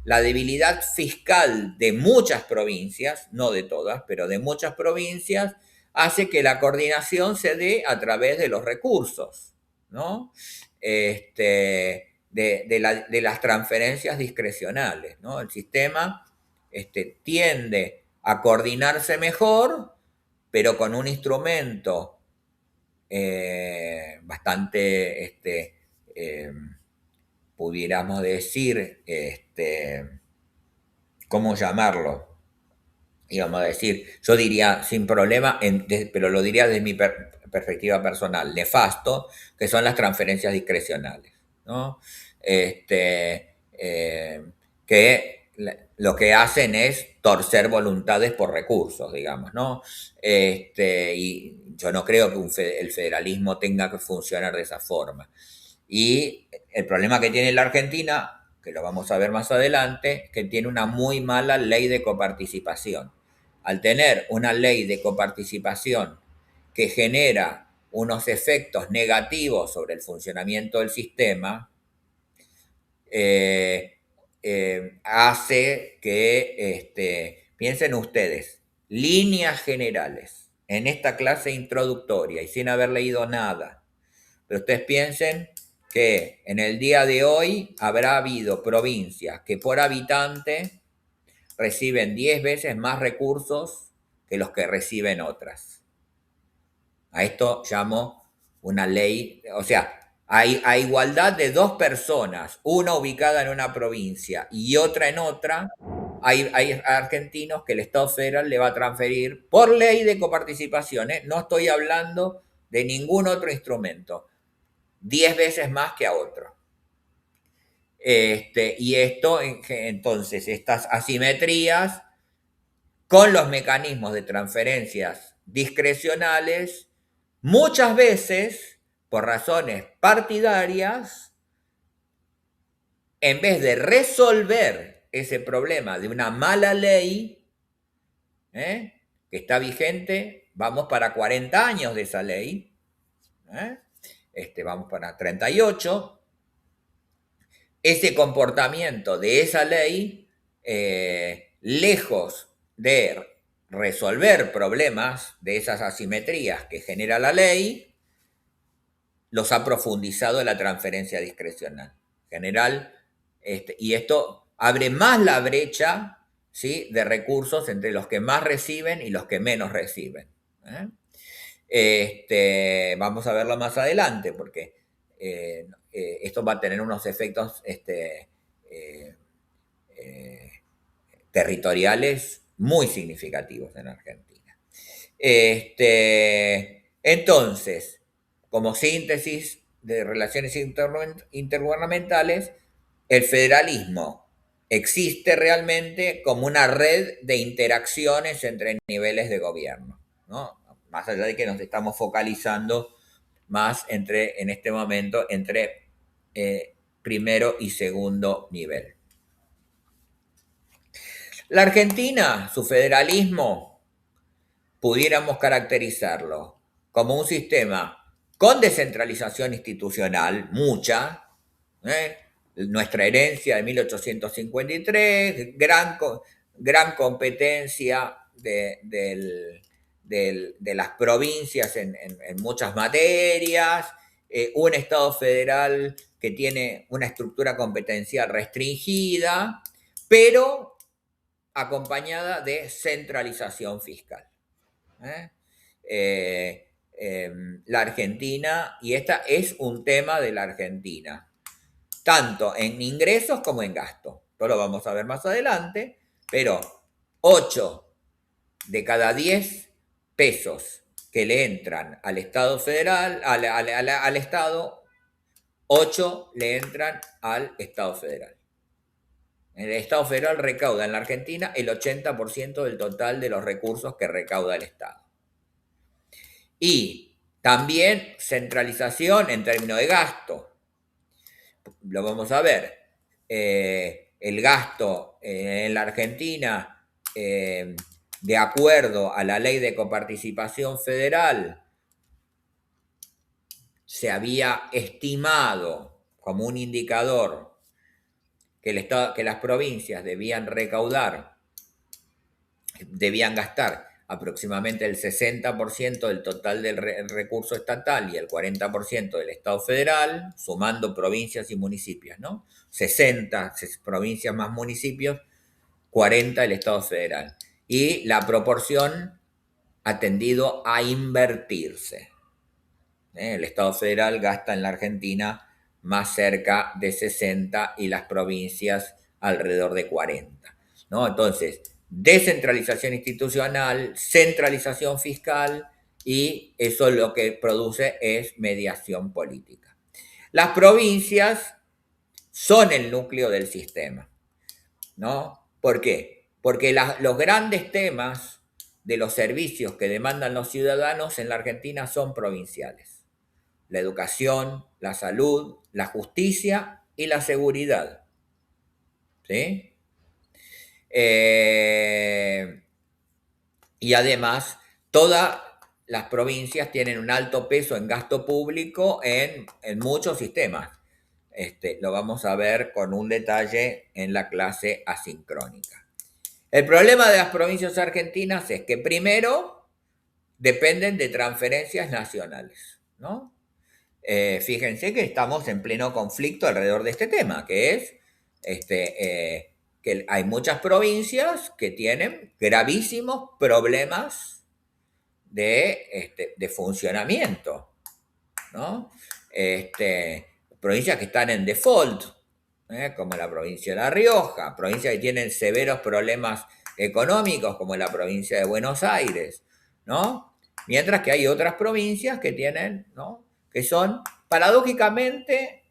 la debilidad fiscal de muchas provincias, no de todas, pero de muchas provincias, hace que la coordinación se dé a través de los recursos, ¿no? de las transferencias discrecionales, ¿no? El sistema tiende a coordinarse mejor, pero con un instrumento bastante, pudiéramos decir, ¿cómo llamarlo? Íbamos a decir, yo diría sin problema, pero lo diría desde mi perspectiva personal, nefasto, que son las transferencias discrecionales, ¿no? Que lo que hacen es torcer voluntades por recursos, digamos, ¿no? Y yo no creo que el federalismo tenga que funcionar de esa forma. Y el problema que tiene la Argentina, que lo vamos a ver más adelante, que tiene una muy mala ley de coparticipación. Al tener una ley de coparticipación que genera unos efectos negativos sobre el funcionamiento del sistema, hace que, piensen ustedes, líneas generales, en esta clase introductoria y sin haber leído nada, pero ustedes piensen que en el día de hoy habrá habido provincias que por habitante reciben 10 veces más recursos que los que reciben otras. A esto llamo una ley, o sea, a igualdad de dos personas, una ubicada en una provincia y otra en otra, hay argentinos que el Estado federal le va a transferir por ley de coparticipación, no estoy hablando de ningún otro instrumento, 10 veces más que a otro. Y esto, entonces, estas asimetrías con los mecanismos de transferencias discrecionales, muchas veces, por razones partidarias, en vez de resolver ese problema de una mala ley, que está vigente, vamos para 40 años de esa ley, vamos para 38, ese comportamiento de esa ley, lejos de resolver problemas de esas asimetrías que genera la ley, los ha profundizado en la transferencia discrecional general, y esto abre más la brecha, ¿sí?, de recursos entre los que más reciben y los que menos reciben. Vamos a verlo más adelante, porque esto va a tener unos efectos territoriales muy significativos en Argentina. Entonces, como síntesis de relaciones intergubernamentales, el federalismo existe realmente como una red de interacciones entre niveles de gobierno, ¿no? Más allá de que nos estamos focalizando más en este momento entre primero y segundo nivel. La Argentina, su federalismo, pudiéramos caracterizarlo como un sistema con descentralización institucional, mucha, nuestra herencia de 1853, gran competencia de las provincias en muchas materias, un Estado federal que tiene una estructura competencial restringida, pero acompañada de centralización fiscal. La Argentina, y este es un tema de la Argentina, tanto en ingresos como en gasto. Esto lo vamos a ver más adelante, pero 8 de cada 10 pesos que le entran al Estado federal, al Estado, 8 le entran al Estado federal. El Estado federal recauda en la Argentina el 80% del total de los recursos que recauda el Estado. Y también centralización en términos de gasto. Lo vamos a ver. El gasto en la Argentina, de acuerdo a la ley de coparticipación federal, se había estimado como un indicador que las provincias debían gastar aproximadamente el 60% del total del recurso estatal y el 40% del Estado federal, sumando provincias y municipios, ¿no? 60 provincias más municipios, 40 el Estado federal. Y la proporción ha tendido a invertirse. El Estado federal gasta en la Argentina más cerca de 60 y las provincias alrededor de 40, ¿no? Entonces, descentralización institucional, centralización fiscal, y eso lo que produce es mediación política. Las provincias son el núcleo del sistema, ¿no? ¿Por qué? Porque los grandes temas de los servicios que demandan los ciudadanos en la Argentina son provinciales: la educación, la salud, la justicia y la seguridad. ¿Sí? Y además, todas las provincias tienen un alto peso en gasto público en muchos sistemas. Lo vamos a ver con un detalle en la clase asincrónica. El problema de las provincias argentinas es que primero dependen de transferencias nacionales, ¿no? Fíjense que estamos en pleno conflicto alrededor de este tema, que es que hay muchas provincias que tienen gravísimos problemas de funcionamiento, ¿no? Provincias que están en default, como la provincia de La Rioja, provincias que tienen severos problemas económicos, como la provincia de Buenos Aires, ¿no? Mientras que hay otras provincias que tienen, ¿no?, que son, paradójicamente,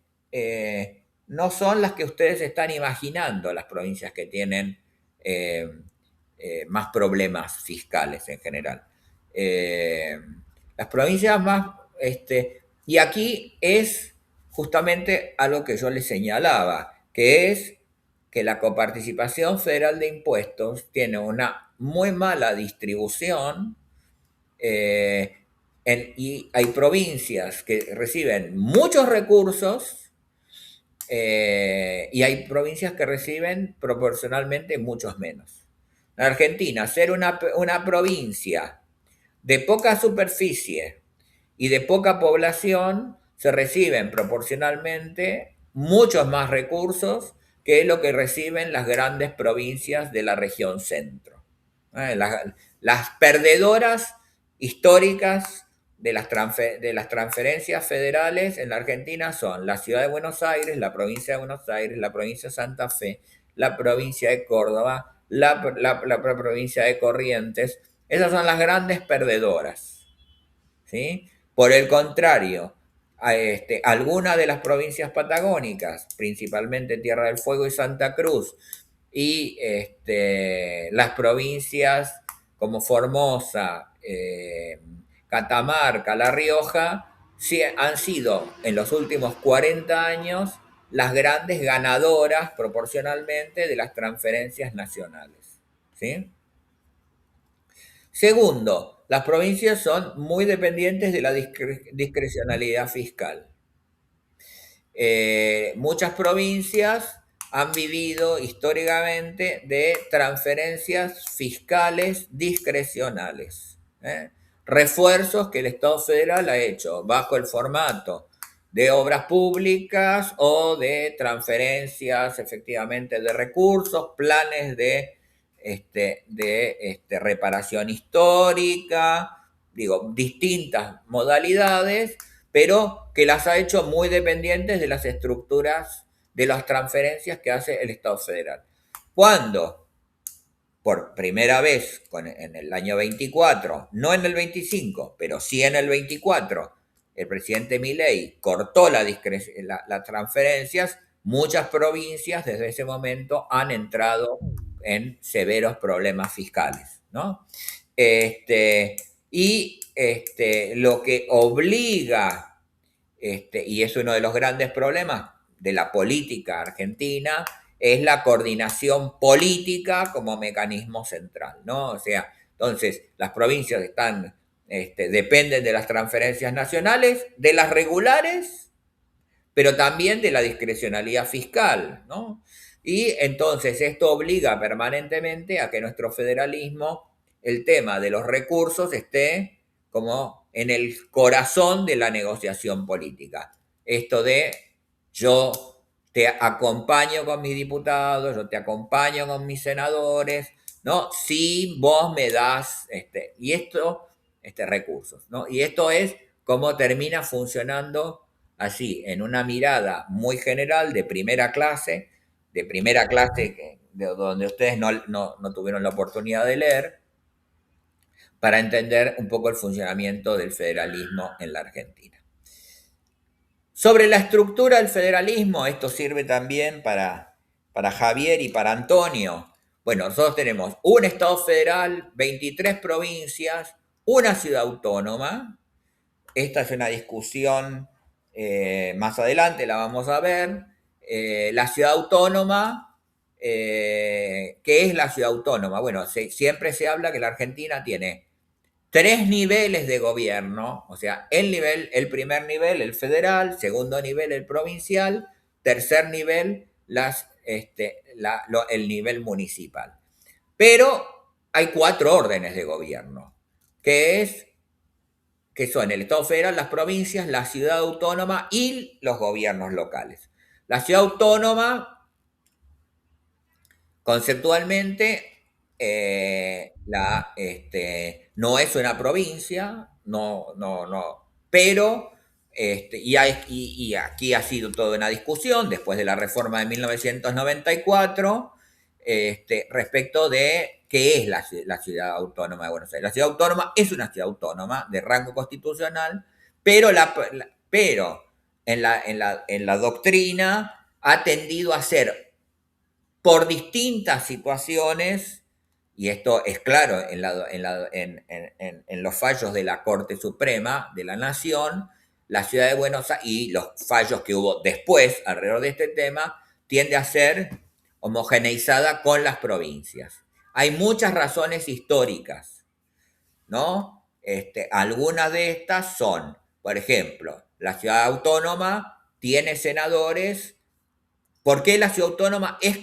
no son las que ustedes están imaginando, las provincias que tienen más problemas fiscales en general. Las provincias más... y aquí es justamente algo que yo les señalaba, que es que la coparticipación federal de impuestos tiene una muy mala distribución, y hay provincias que reciben muchos recursos, y hay provincias que reciben proporcionalmente muchos menos. En Argentina, ser una provincia de poca superficie y de poca población, se reciben proporcionalmente muchos más recursos que lo que reciben las grandes provincias de la región centro. Las perdedoras históricas de las transferencias federales en la Argentina son la ciudad de Buenos Aires, la provincia de Buenos Aires, la provincia de Santa Fe, la provincia de Córdoba, la provincia de Corrientes. Esas son las grandes perdedoras, ¿sí? Por el contrario, algunas de las provincias patagónicas, principalmente Tierra del Fuego y Santa Cruz, y las provincias como Formosa, Catamarca, La Rioja, sí, han sido en los últimos 40 años las grandes ganadoras proporcionalmente de las transferencias nacionales, ¿sí? Segundo, las provincias son muy dependientes de la discrecionalidad fiscal. Muchas provincias han vivido históricamente de transferencias fiscales discrecionales, refuerzos que el Estado federal ha hecho bajo el formato de obras públicas o de transferencias efectivamente de recursos, planes de reparación histórica, digo, distintas modalidades, pero que las ha hecho muy dependientes de las estructuras de las transferencias que hace el Estado federal. Cuando, por primera vez en el año 24, no en el 25, pero sí en el 24, el presidente Milei cortó las transferencias, muchas provincias desde ese momento han entrado en severos problemas fiscales, ¿no? Y lo que obliga, y es uno de los grandes problemas de la política argentina, es la coordinación política como mecanismo central, ¿no? O sea, entonces las provincias dependen de las transferencias nacionales, de las regulares, pero también de la discrecionalidad fiscal, ¿no? Y entonces esto obliga permanentemente a que nuestro federalismo el tema de los recursos esté como en el corazón de la negociación política. Esto de yo te acompaño con mis diputados, yo te acompaño con mis senadores, ¿no? Si vos me das recursos, ¿no? Y esto es cómo termina funcionando así, en una mirada muy general de primera clase de donde ustedes no tuvieron la oportunidad de leer, para entender un poco el funcionamiento del federalismo en la Argentina. Sobre la estructura del federalismo, esto sirve también para Javier y para Antonio. Bueno, nosotros tenemos un Estado federal, 23 provincias, una ciudad autónoma. Esta es una discusión, más adelante la vamos a ver. La ciudad autónoma, ¿qué es la ciudad autónoma? Bueno, siempre se habla que la Argentina tiene 3 niveles de gobierno, o sea, el primer nivel, el federal, segundo nivel, el provincial, tercer nivel, el nivel municipal. Pero hay 4 órdenes de gobierno, que son el Estado federal, las provincias, la ciudad autónoma y los gobiernos locales. La ciudad autónoma, conceptualmente, no es una provincia, pero, y aquí ha sido toda una discusión después de la reforma de 1994, respecto de qué es la ciudad autónoma de Buenos Aires. La ciudad autónoma es una ciudad autónoma de rango constitucional, pero, pero en la doctrina ha tendido a ser, por distintas situaciones, y esto es claro en los fallos de la Corte Suprema de la Nación, la ciudad de Buenos Aires y los fallos que hubo después alrededor de este tema, tiende a ser homogeneizada con las provincias. Hay muchas razones históricas, ¿no? Algunas de estas son, por ejemplo, la ciudad autónoma tiene senadores. ¿Por qué la ciudad autónoma es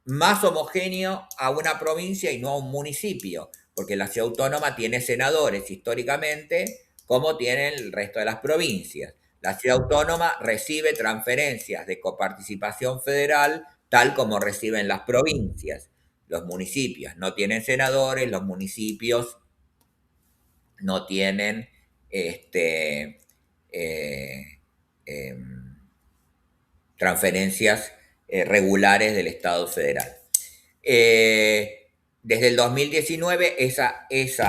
más homogéneo a una provincia y no a un municipio? Porque la ciudad autónoma tiene senadores históricamente, como tienen el resto de las provincias. La ciudad autónoma recibe transferencias de coparticipación federal, tal como reciben las provincias. Los municipios no tienen senadores, los municipios no tienen transferencias regulares del Estado federal. Desde el 2019 esa es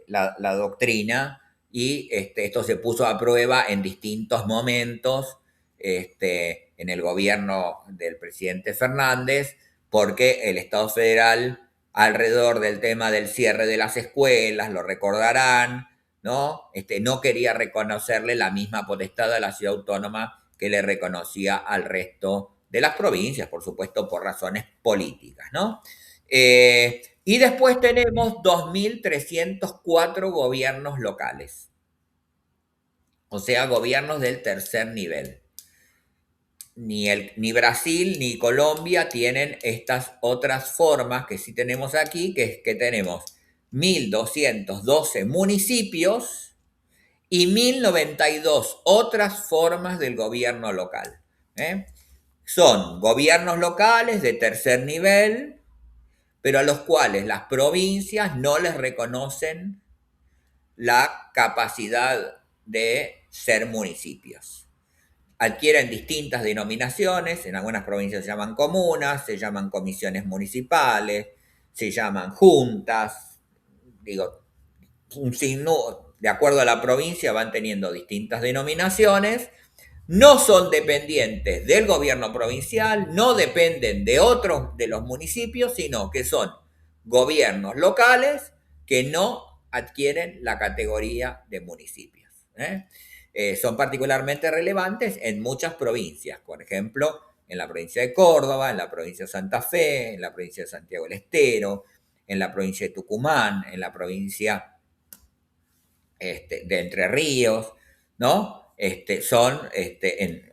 la doctrina, y esto se puso a prueba en distintos momentos en el gobierno del presidente Fernández, porque el Estado federal, alrededor del tema del cierre de las escuelas, lo recordarán, ¿no? No quería reconocerle la misma potestad a la ciudad autónoma que le reconocía al resto de las provincias, por supuesto, por razones políticas, ¿no? Y después tenemos 2.304 gobiernos locales, o sea, gobiernos del tercer nivel. Ni Brasil ni Colombia tienen estas otras formas que sí tenemos aquí, que es que tenemos 1.212 municipios y 1.092 otras formas del gobierno local. Son gobiernos locales de tercer nivel, pero a los cuales las provincias no les reconocen la capacidad de ser municipios. Adquieren distintas denominaciones, en algunas provincias se llaman comunas, se llaman comisiones municipales, se llaman juntas, de acuerdo a la provincia van teniendo distintas denominaciones, no son dependientes del gobierno provincial, no dependen de otros de los municipios, sino que son gobiernos locales que no adquieren la categoría de municipios. Son particularmente relevantes en muchas provincias, por ejemplo, en la provincia de Córdoba, en la provincia de Santa Fe, en la provincia de Santiago del Estero, en la provincia de Tucumán, en la provincia de Entre Ríos, ¿no? Son,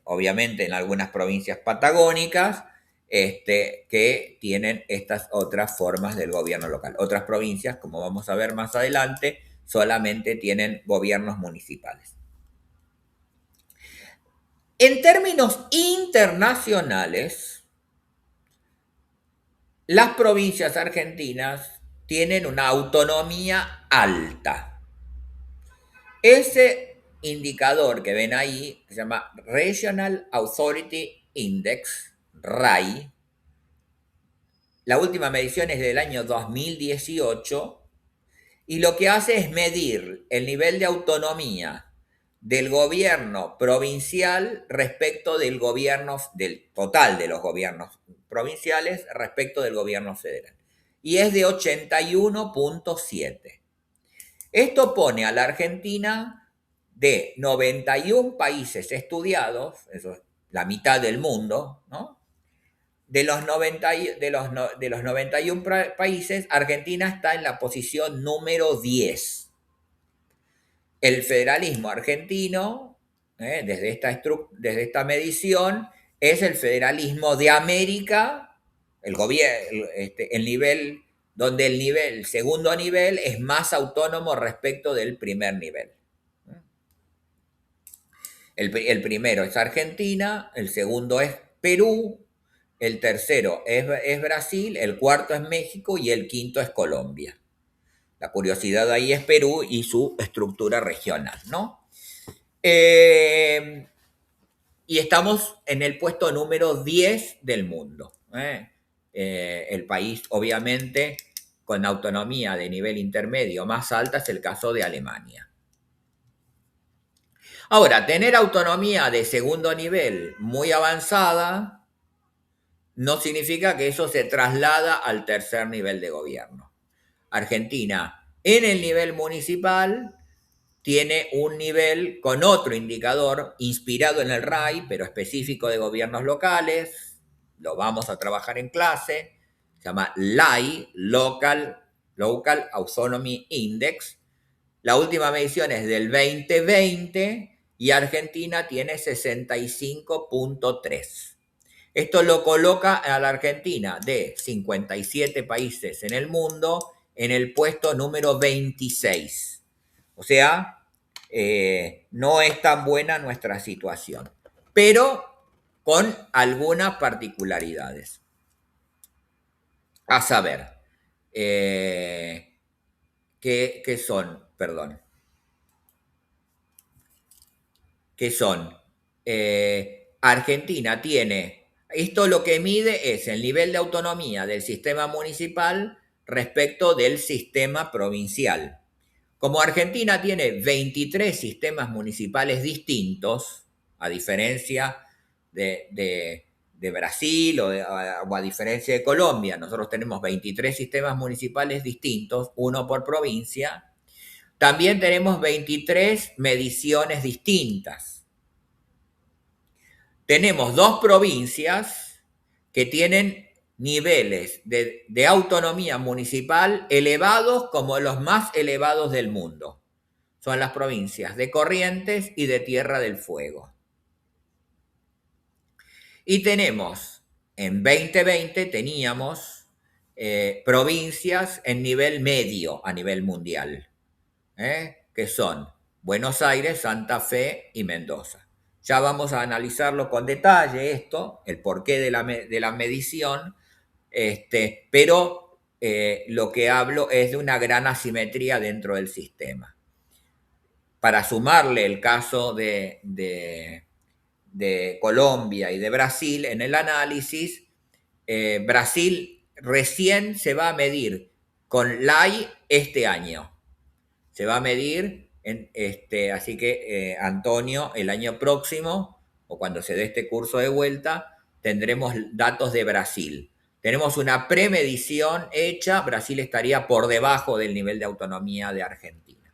obviamente, en algunas provincias patagónicas, que tienen estas otras formas del gobierno local. Otras provincias, como vamos a ver más adelante, solamente tienen gobiernos municipales. En términos internacionales, las provincias argentinas tienen una autonomía alta. Ese indicador que ven ahí se llama Regional Authority Index, RAI. La última medición es del año 2018 y lo que hace es medir el nivel de autonomía del gobierno provincial respecto del total de los gobiernos provinciales respecto del gobierno federal. Y es de 81.7. Esto pone a la Argentina de 91 países estudiados, eso es la mitad del mundo, ¿no? De los 91 países, Argentina está en la posición número 10. El federalismo argentino, desde esta medición, es el federalismo de América, el nivel donde el segundo nivel es más autónomo respecto del primer nivel. El primero es Argentina, el segundo es Perú, el tercero es Brasil, el cuarto es México y el quinto es Colombia. La curiosidad ahí es Perú y su estructura regional, ¿no? Y estamos en el puesto número 10 del mundo. El país, obviamente, con autonomía de nivel intermedio más alta es el caso de Alemania. Ahora, tener autonomía de segundo nivel muy avanzada no significa que eso se traslada al tercer nivel de gobierno. Argentina, en el nivel municipal, tiene un nivel con otro indicador inspirado en el RAI, pero específico de gobiernos locales. Lo vamos a trabajar en clase. Se llama LAI, Local Autonomy Index. La última medición es del 2020 y Argentina tiene 65.3. Esto lo coloca a la Argentina de 57 países en el mundo en el puesto número 26. O sea, no es tan buena nuestra situación, pero con algunas particularidades. A saber, ¿qué son? Perdón. ¿Qué son? Argentina tiene, esto lo que mide es el nivel de autonomía del sistema municipal respecto del sistema provincial. Como Argentina tiene 23 sistemas municipales distintos, a diferencia de Brasil o a diferencia de Colombia, nosotros tenemos 23 sistemas municipales distintos, uno por provincia. También tenemos 23 mediciones distintas. Tenemos 2 provincias que tienen niveles de autonomía municipal elevados como los más elevados del mundo. Son las provincias de Corrientes y de Tierra del Fuego. Y tenemos, en 2020 teníamos provincias en nivel medio a nivel mundial, que son Buenos Aires, Santa Fe y Mendoza. Ya vamos a analizarlo con detalle esto, el porqué de la medición, pero lo que hablo es de una gran asimetría dentro del sistema. Para sumarle el caso de Colombia y de Brasil en el análisis, Brasil recién se va a medir con LAI este año. Se va a medir, así que Antonio, el año próximo, o cuando se dé este curso de vuelta, tendremos datos de Brasil. Tenemos una premedición hecha, Brasil estaría por debajo del nivel de autonomía de Argentina,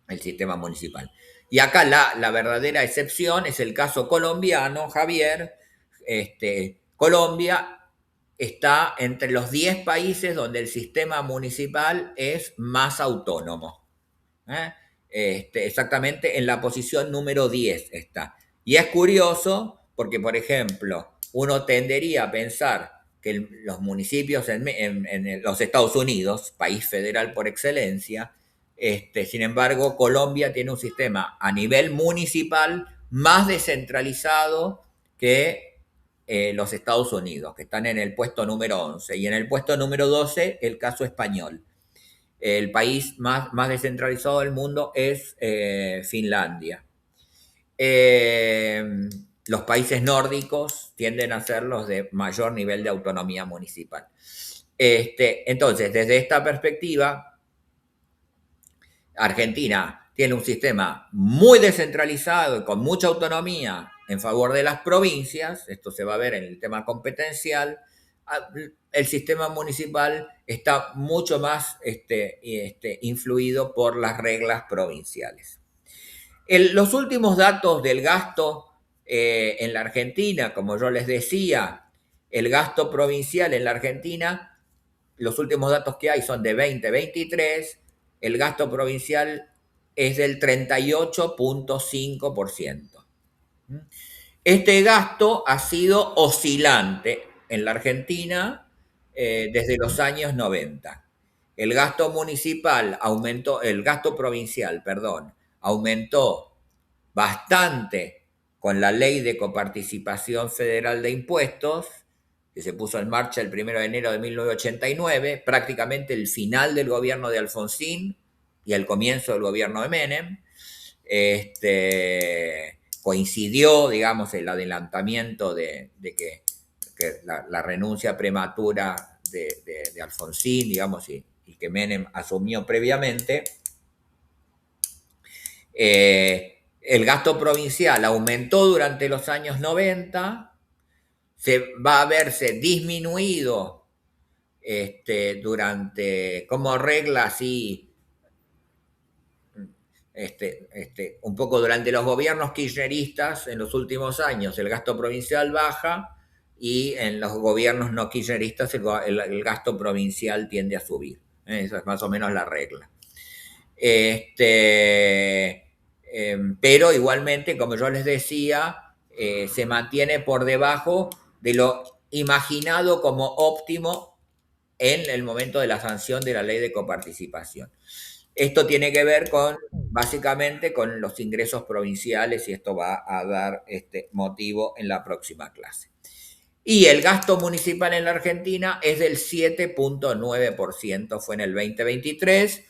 el sistema municipal. Y acá la verdadera excepción es el caso colombiano, Javier. Colombia está entre los 10 países donde el sistema municipal es más autónomo. Exactamente en la posición número 10 está. Y es curioso porque, por ejemplo, uno tendería a pensar que los municipios en los Estados Unidos, país federal por excelencia, sin embargo, Colombia tiene un sistema a nivel municipal más descentralizado que los Estados Unidos, que están en el puesto número 11. Y en el puesto número 12, el caso español. El país más descentralizado del mundo es Finlandia. Los países nórdicos tienden a ser los de mayor nivel de autonomía municipal. Entonces, desde esta perspectiva, Argentina tiene un sistema muy descentralizado y con mucha autonomía en favor de las provincias. Esto se va a ver en el tema competencial. El sistema municipal está mucho más influido por las reglas provinciales. Los últimos datos del gasto en la Argentina, como yo les decía, el gasto provincial en la Argentina, los últimos datos que hay son de 2023, el gasto provincial es del 38.5%. Este gasto ha sido oscilante en la Argentina desde los años 90. El gasto municipal aumentó, el gasto provincial, perdón, aumentó bastante con la ley de coparticipación federal de impuestos, que se puso en marcha el 1 de enero de 1989, prácticamente el final del gobierno de Alfonsín y el comienzo del gobierno de Menem. Coincidió, digamos, el adelantamiento de que la renuncia prematura de Alfonsín, digamos, y que Menem asumió previamente. El gasto provincial aumentó durante los años 90, se va a verse disminuido durante, como regla así, un poco durante los gobiernos kirchneristas en los últimos años el gasto provincial baja y en los gobiernos no kirchneristas el gasto provincial tiende a subir. Esa es más o menos la regla. Pero igualmente, como yo les decía, se mantiene por debajo de lo imaginado como óptimo en el momento de la sanción de la ley de coparticipación. Esto tiene que ver básicamente con los ingresos provinciales y esto va a dar motivo en la próxima clase. Y el gasto municipal en la Argentina es del 7.9%, fue en el 2023.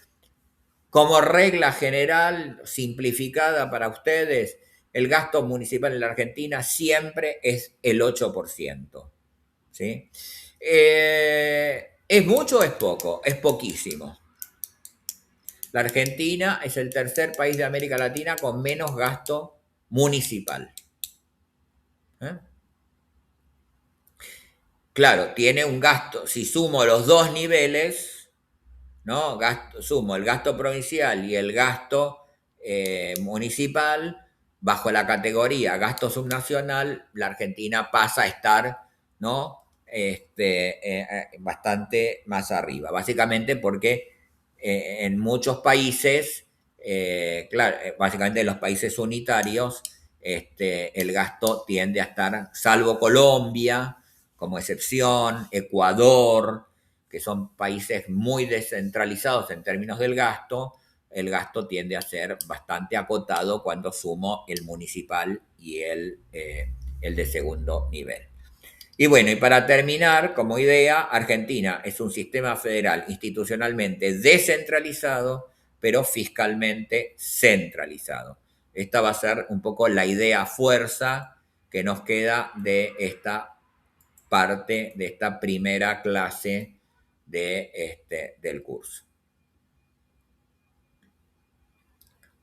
Como regla general, simplificada para ustedes, el gasto municipal en la Argentina siempre es el 8%. ¿Sí? ¿Es mucho o es poco? Es poquísimo. La Argentina es el tercer país de América Latina con menos gasto municipal. Claro, tiene un gasto, si sumo los dos niveles, ¿no? Sumo el gasto provincial y el gasto municipal, bajo la categoría gasto subnacional, la Argentina pasa a estar, ¿no? Bastante más arriba. Básicamente porque en muchos países, claro, básicamente en los países unitarios, el gasto tiende a estar, salvo Colombia, como excepción, Ecuador, que son países muy descentralizados en términos del gasto, el gasto tiende a ser bastante acotado cuando sumo el municipal y el de segundo nivel. Y bueno, y para terminar, como idea, Argentina es un sistema federal institucionalmente descentralizado, pero fiscalmente centralizado. Esta va a ser un poco la idea fuerza que nos queda de esta parte, de esta primera clase del curso.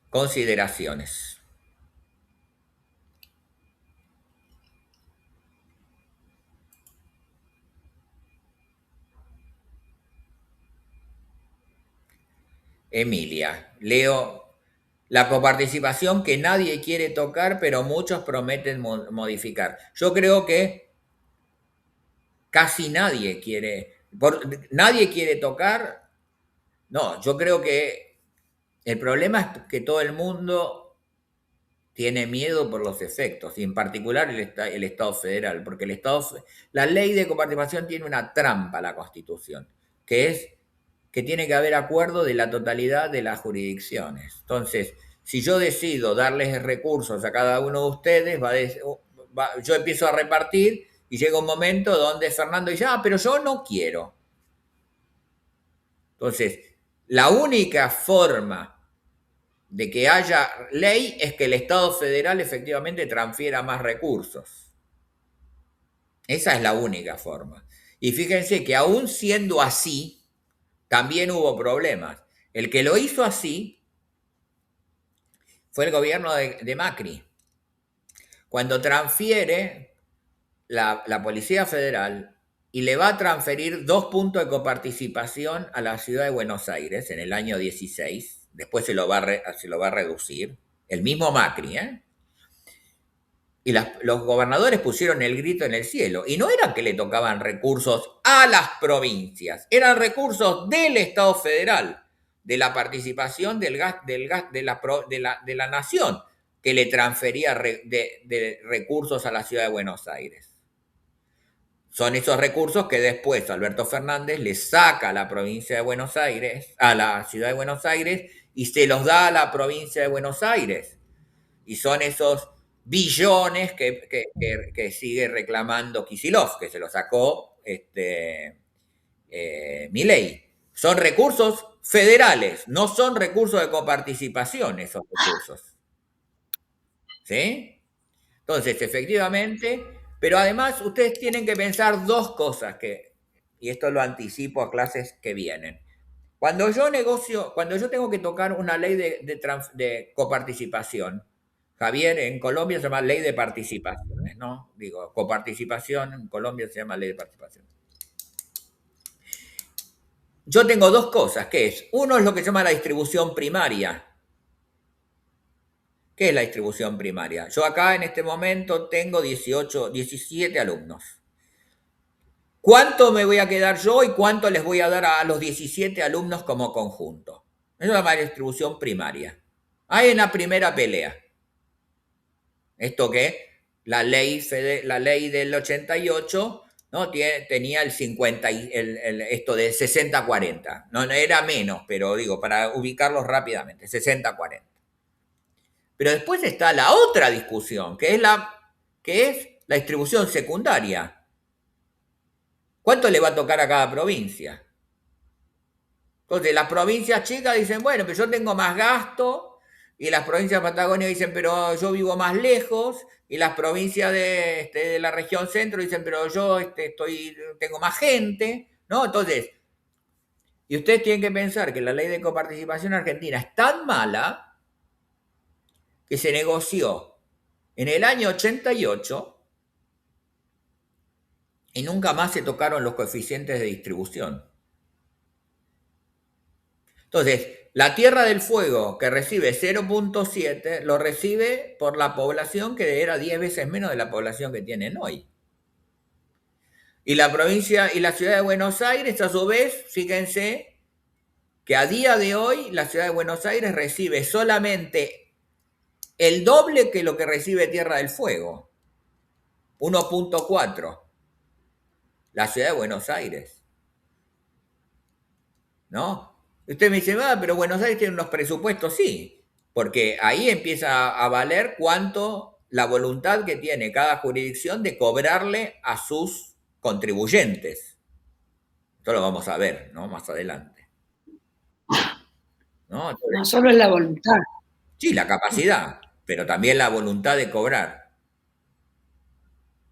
Consideraciones. Emilia, leo la coparticipación que nadie quiere tocar, pero muchos prometen modificar. Yo creo que casi nadie quiere tocar. No, yo creo que el problema es que todo el mundo tiene miedo por los efectos, y en particular el Estado federal, porque la ley de coparticipación tiene una trampa a la Constitución, que es que tiene que haber acuerdo de la totalidad de las jurisdicciones. Entonces, si yo decido darles recursos a cada uno de ustedes, yo empiezo a repartir y llega un momento donde Fernando dice, pero yo no quiero. Entonces, la única forma de que haya ley es que el Estado federal efectivamente transfiera más recursos. Esa es la única forma. Y fíjense que aún siendo así, también hubo problemas. El que lo hizo así fue el gobierno de Macri. Cuando transfiere la Policía Federal y le va a transferir 2 puntos de coparticipación a la ciudad de Buenos Aires en el año 16, después se lo va a reducir, el mismo Macri, y los gobernadores pusieron el grito en el cielo. Y no era que le tocaban recursos a las provincias, eran recursos del Estado federal, de la participación del gas de la nación, que le transfería de recursos a la ciudad de Buenos Aires. Son esos recursos que después Alberto Fernández le saca a la provincia de Buenos Aires, a la ciudad de Buenos Aires, y se los da a la provincia de Buenos Aires. Y son esos billones que sigue reclamando Kicillof, que se lo sacó Milei. Son recursos federales, no son recursos de coparticipación esos recursos. ¿Sí? Entonces, efectivamente, pero además ustedes tienen que pensar dos cosas y esto lo anticipo a clases que vienen. Cuando yo tengo que tocar una ley de coparticipación, Javier, en Colombia se llama ley de participaciones, ¿no? Digo, coparticipación, en Colombia se llama ley de participación. Yo tengo dos cosas, que es, uno es lo que se llama la distribución primaria. ¿Qué es la distribución primaria? Yo acá en este momento tengo 17 alumnos. ¿Cuánto me voy a quedar yo y cuánto les voy a dar a los 17 alumnos como conjunto? Eso es la distribución primaria. Hay una primera pelea. Esto que la ley del 88, ¿no? Tenía el 50, esto de 60-40. No era menos, pero digo, para ubicarlos rápidamente, 60-40. Pero después está la otra discusión, que es la distribución secundaria. ¿Cuánto le va a tocar a cada provincia? Entonces, las provincias chicas dicen, bueno, pero yo tengo más gasto, y las provincias de Patagonia dicen, pero yo vivo más lejos, y las provincias de la región centro dicen, pero yo tengo más gente, ¿no? Entonces, y ustedes tienen que pensar que la ley de coparticipación argentina es tan mala que se negoció en el año 88 y nunca más se tocaron los coeficientes de distribución. Entonces, la Tierra del Fuego, que recibe 0.7, lo recibe por la población que era 10 veces menos de la población que tienen hoy. Y la provincia y la ciudad de Buenos Aires, a su vez, fíjense que a día de hoy la ciudad de Buenos Aires recibe solamente el doble que lo que recibe Tierra del Fuego. 1.4. La ciudad de Buenos Aires. ¿No? Usted me dice, pero Buenos Aires tiene unos presupuestos, sí, porque ahí empieza a valer cuánto la voluntad que tiene cada jurisdicción de cobrarle a sus contribuyentes. Esto lo vamos a ver, ¿no? Más adelante. ¿No? Entonces, no solo es la voluntad. Sí, la capacidad, pero también la voluntad de cobrar.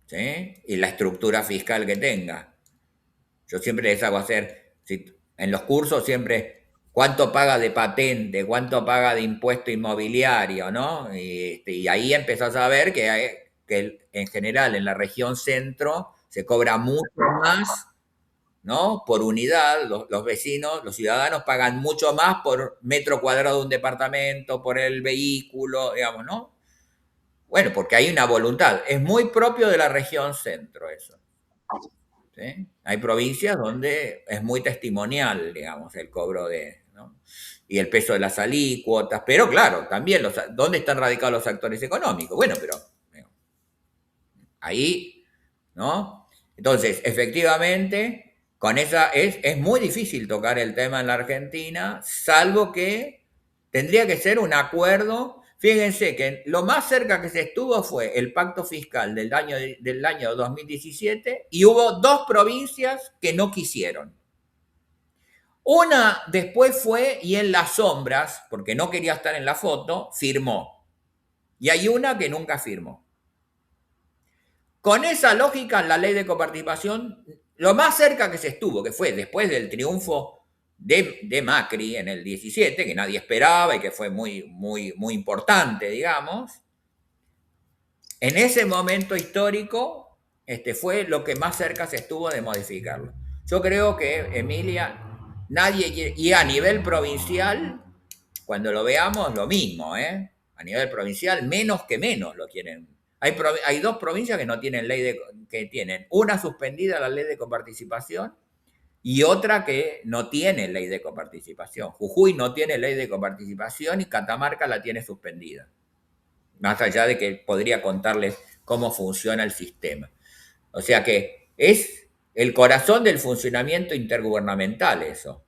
¿Sí? Y la estructura fiscal que tenga. Yo siempre les hago hacer, en los cursos siempre, cuánto paga de patente, cuánto paga de impuesto inmobiliario, ¿no? Y ahí empezás a ver que en general en la región centro se cobra mucho más, ¿no? Por unidad, los vecinos, los ciudadanos pagan mucho más por metro cuadrado de un departamento, por el vehículo, digamos, ¿no? Bueno, porque hay una voluntad. Es muy propio de la región centro eso. ¿Sí? Hay provincias donde es muy testimonial, digamos, el cobro ¿no? y el peso de las alícuotas, pero claro, también ¿dónde están radicados los actores económicos? Bueno, pero ahí, ¿no? Entonces, efectivamente, con esa es muy difícil tocar el tema en la Argentina, salvo que tendría que ser un acuerdo. Fíjense que lo más cerca que se estuvo fue el pacto fiscal del año 2017 y hubo dos provincias que no quisieron. Una después fue y en las sombras, porque no quería estar en la foto, firmó. Y hay una que nunca firmó. Con esa lógica, la ley de coparticipación, lo más cerca que se estuvo, que fue después del triunfo de Macri en el 17, que nadie esperaba y que fue muy importante, digamos, en ese momento histórico fue lo que más cerca se estuvo de modificarlo. Yo creo que, Emilia, nadie, y a nivel provincial, cuando lo veamos, lo mismo, ¿eh? A nivel provincial, menos que menos lo quieren. Hay dos provincias que no tienen que tienen una suspendida la ley de coparticipación y otra que no tiene ley de coparticipación. Jujuy no tiene ley de coparticipación y Catamarca la tiene suspendida. Más allá de que podría contarles cómo funciona el sistema. O sea que es el corazón del funcionamiento intergubernamental eso.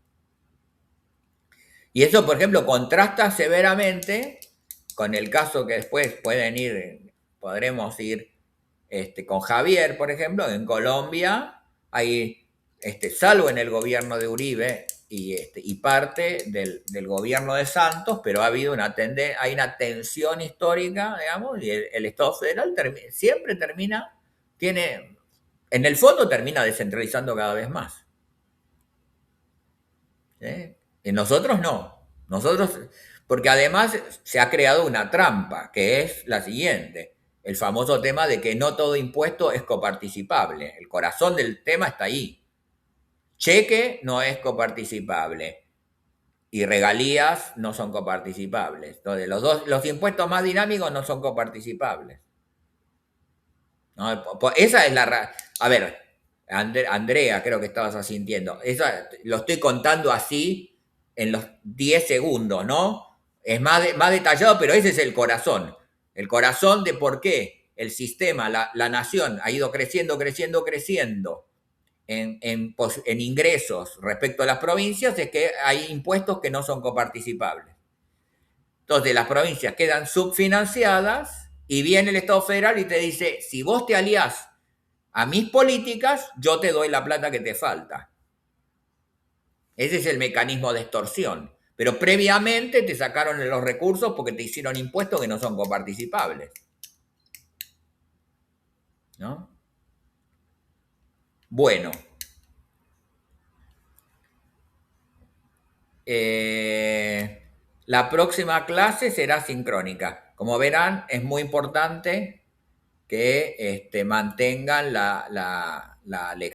Y eso, por ejemplo, contrasta severamente con el caso que después podremos ir con Javier, por ejemplo. En Colombia hay, salvo en el gobierno de Uribe y parte del gobierno de Santos, pero ha habido hay una tensión histórica, digamos, y el Estado federal siempre en el fondo termina descentralizando cada vez más. Y nosotros no. Porque además se ha creado una trampa, que es la siguiente. El famoso tema de que no todo impuesto es coparticipable. El corazón del tema está ahí. Cheque no es coparticipable y regalías no son coparticipables. Entonces, los impuestos más dinámicos no son coparticipables. ¿No? Esa es a ver, Andrea, creo que estabas asintiendo. Lo estoy contando así en los 10 segundos, ¿no? Es más detallado, pero ese es el corazón. El corazón de por qué el sistema, la nación ha ido creciendo en ingresos respecto a las provincias, es que hay impuestos que no son coparticipables. Entonces las provincias quedan subfinanciadas y viene el Estado federal y te dice, si vos te aliás a mis políticas, yo te doy la plata que te falta. Ese es el mecanismo de extorsión. Pero previamente te sacaron los recursos porque te hicieron impuestos que no son coparticipables. ¿No? Bueno. La próxima clase será sincrónica. Como verán, es muy importante que mantengan la lectura.